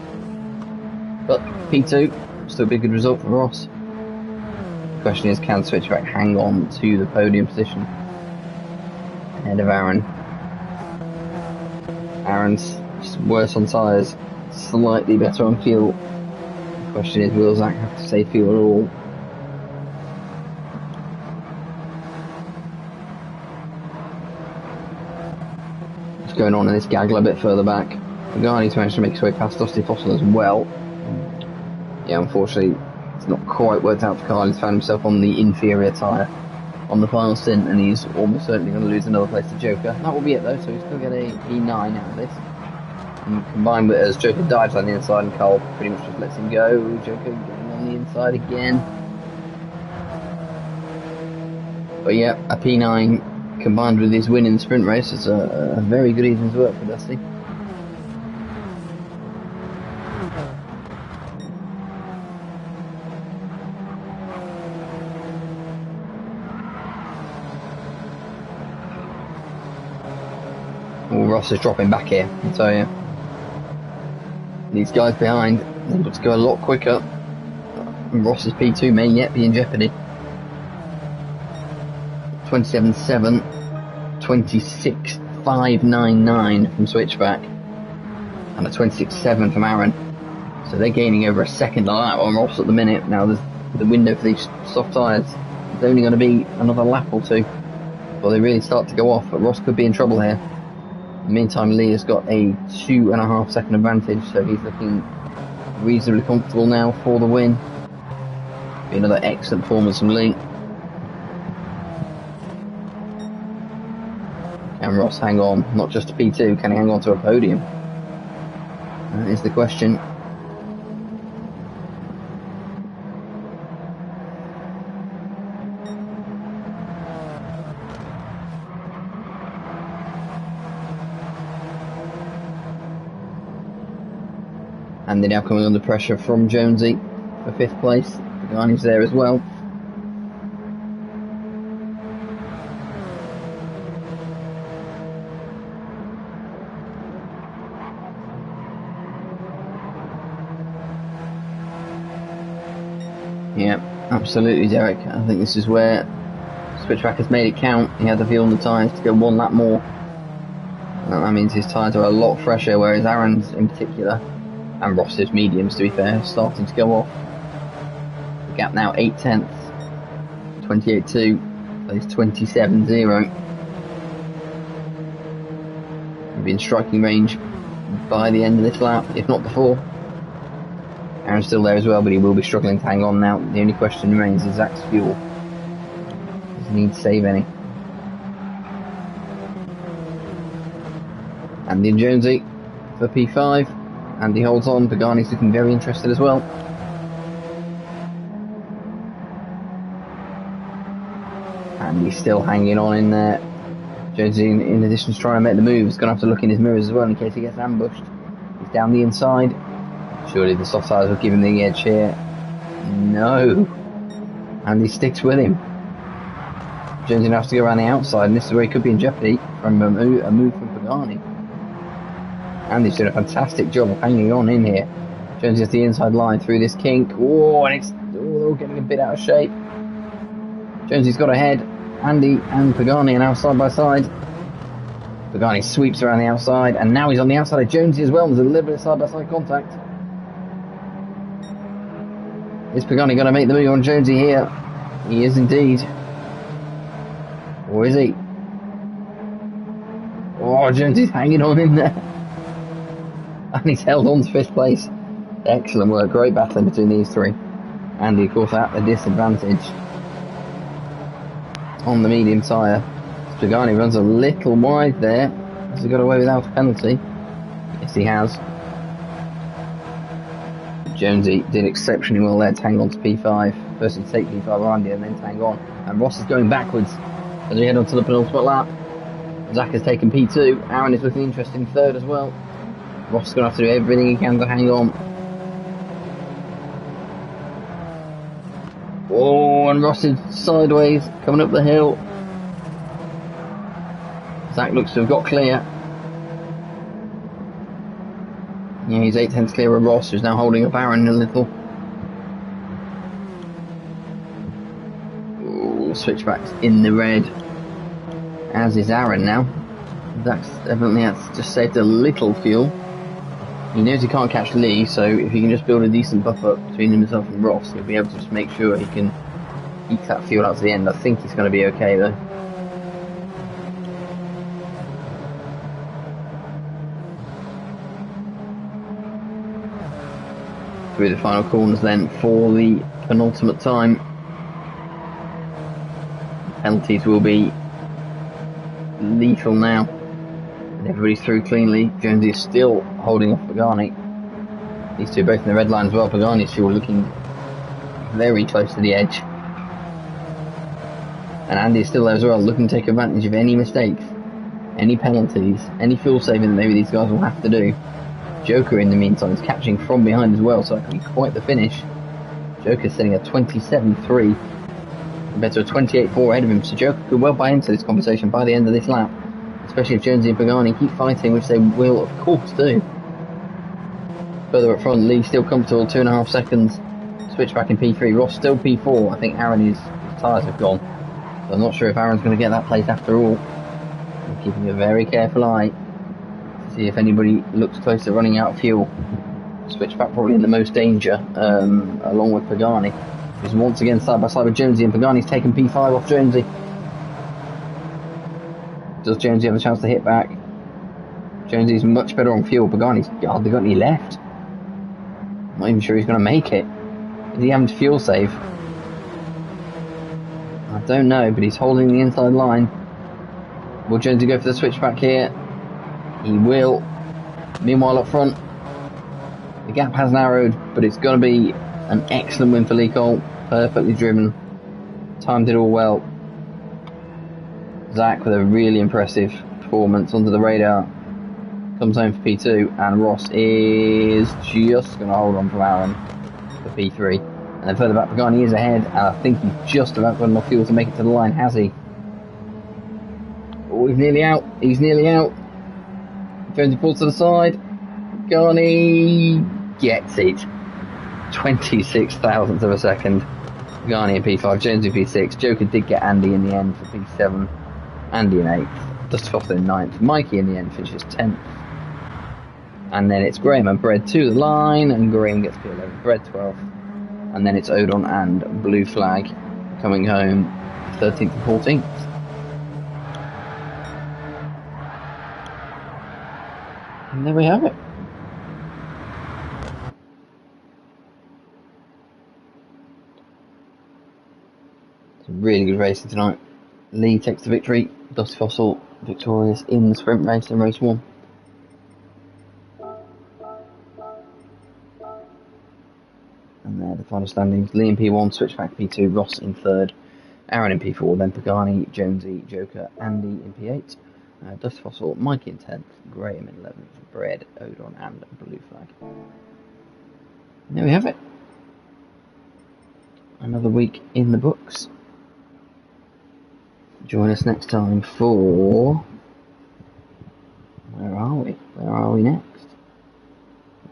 But P2, still be a good result for Ross. The question is, can Switchback hang on to the podium position ahead of Aaron? Aaron's just worse on tyres, slightly better on fuel. The question is, will Zach have to save fuel at all? What's going on in this gaggle a bit further back? Pagani's managed to make his way past Dusty Fossil as well. Yeah, unfortunately, it's not quite worked out for Carl. He's found himself on the inferior tyre on the final stint, and he's almost certainly going to lose another place to Joker. That will be it though, so he's still get a E9 out of this. And combined with it, as Joker dives on the inside and Carl pretty much just lets him go. Joker getting on the inside again. But yeah, a P9 combined with his win in the sprint race is a very good evening's work for Dusty. Ross is dropping back here, I tell you. These guys behind are able to go a lot quicker. Ross's P2 may yet be in jeopardy. 27.7, 26.599 from Switchback, and a 26.7 from Aaron. So they're gaining over a second on that on Ross at the minute. Now the window for these soft tyres is only going to be another lap or two before they really start to go off, but Ross could be in trouble here. In the meantime, Lee has got a 2.5 second advantage, so he's looking reasonably comfortable now for the win. Be another excellent performance from Lee. Can Ross hang on, not just a P2, can he hang on to a podium? That is the question. And they're now coming under pressure from Jonesy for 5th place. Pagani's there as well. Yeah, absolutely, Derek. I think this is where Switchback has made it count. He had the feel on the tyres to go 1 lap more. And that means his tyres are a lot fresher, whereas Aaron's in particular, and Ross's mediums to be fair, starting to go off. The gap now 8 tenths. 28.2 plays 27.0. He'll be in striking range by the end of this lap, if not before. Aaron's still there as well, but he will be struggling to hang on now. The only question remains is Zach's fuel. Does he need to save any? Andy and Jonesy for P5. Andy holds on. Pagani's looking very interested as well. Andy's still hanging on in there. Jonesy, in addition to trying to make the move, is going to have to look in his mirrors as well in case he gets ambushed. He's down the inside. Surely the soft tyres will give him the edge here. No. Andy sticks with him. Jonesy now has to go around the outside, and this is where he could be in jeopardy from a move from Pagani. Andy's doing a fantastic job of hanging on in here. Jonesy has the inside line through this kink. Oh, and they're all getting a bit out of shape. Jonesy's got ahead. Andy and Pagani are now side by side. Pagani sweeps around the outside, and now he's on the outside of Jonesy as well. There's a little bit of side by side contact. Is Pagani going to make the move on Jonesy here? He is indeed. Or is he? Oh, Jonesy's hanging on in there. And he's held on to 5th place. Excellent work. Great battling between these three. Andy, of course, at a disadvantage on the medium tyre. Pagani runs a little wide there. Has he got away without a penalty? Yes, he has. Jonesy did exceptionally well there to hang on to P5. First to take P5 around Andy and then to hang on. And Ross is going backwards as we head on to the penultimate lap. Zach has taken P2. Aaron is looking interesting 3rd as well. Ross is going to have to do everything he can to hang on. Oh, and Ross is sideways, coming up the hill. Zach looks to have got clear. Yeah, he's 8 tenths clear of Ross, who's now holding up Aaron a little. Ooh, switchback's in the red, as is Aaron now. Zach's evidently has just saved a little fuel. He knows he can't catch Lee, so if he can just build a decent buffer between himself and Ross, he'll be able to just make sure he can eke that fuel out to the end. I think he's going to be okay though. Through the final corners then for the penultimate time. Penalties will be lethal now. And everybody's through cleanly. Jonesy is still holding off Pagani. These two are both in the red line as well. Pagani's still looking very close to the edge. And Andy is still there as well, looking to take advantage of any mistakes, any penalties, any fuel saving that maybe these guys will have to do. Joker in the meantime is catching from behind as well, so that can be quite the finish. Joker's sitting at 27.3 compared to a 28.4 ahead of him, so Joker could well buy into this conversation by the end of this lap, especially if Jonesy and Pagani keep fighting, which they will of course do. Further up front, Lee still comfortable, 2.5 seconds. Switchback in P3, Ross still P4. I think Aaron, his tyres have gone, so I'm not sure if Aaron's going to get that place after all. I'm keeping a very careful eye to see if anybody looks close to running out of fuel. Switchback probably in the most danger, along with Pagani, who's once again side by side with Jonesy, and Pagani's taken P5 off Jonesy. Does Jonesy have a chance to hit back? Jonesy's much better on fuel. Pagani's hardly got any left. I'm not even sure he's going to make it. Is he having to fuel save? I don't know, but he's holding the inside line. Will Jonesy go for the switchback here? He will. Meanwhile up front, the gap has narrowed, but it's going to be an excellent win for Lee Cole. Perfectly driven. Timed it all well. Zach with a really impressive performance under the radar. comes home for P2, and Ross is just going to hold on from Aaron for P3. And then further back, Pagani is ahead, and I think he's just about got enough fuel to make it to the line, has he? Oh, he's nearly out. He's nearly out. Jonesy pulls to the side. Pagani gets it. 26 thousandths of a second. Pagani in P5, Jonesy in P6. Joker did get Andy in the end for P7. Andy in 8th. Dustfoss in 9th. Mikey in the end finishes 10th. And then it's Graham and Bread to the line, and Graham gets P11. Bread 12th. And then it's Odon and Blue Flag coming home 13th and 14th. And there we have it. It's a really good racing tonight. Lee takes the victory. Dusty Fossil victorious in the sprint race in race 1. And there the final standings. Lee in P1, Switchback P2, Ross in 3rd, Aaron in P4, then Pagani, Jonesy, Joker, Andy in P8, Dusty Fossil, Mike in 10th, Graham in 11th, Bread, Odon and Blue Flag. And there we have it. Another week in the books. Join us next time for... Where are we? Where are we next?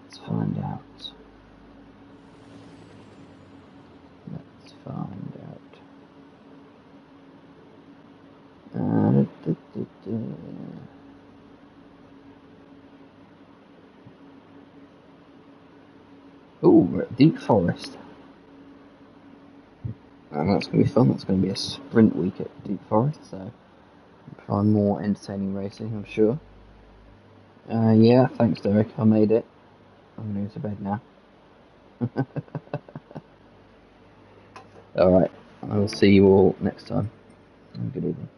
Let's find out. Let's find out. Oh, we're at Deep Forest. And that's going to be fun. That's going to be a sprint week at Deep Forest, so we'll find more entertaining racing, I'm sure. Yeah, thanks Derek, I made it. I'm going to bed now. Alright, I will see you all next time. Have a good evening.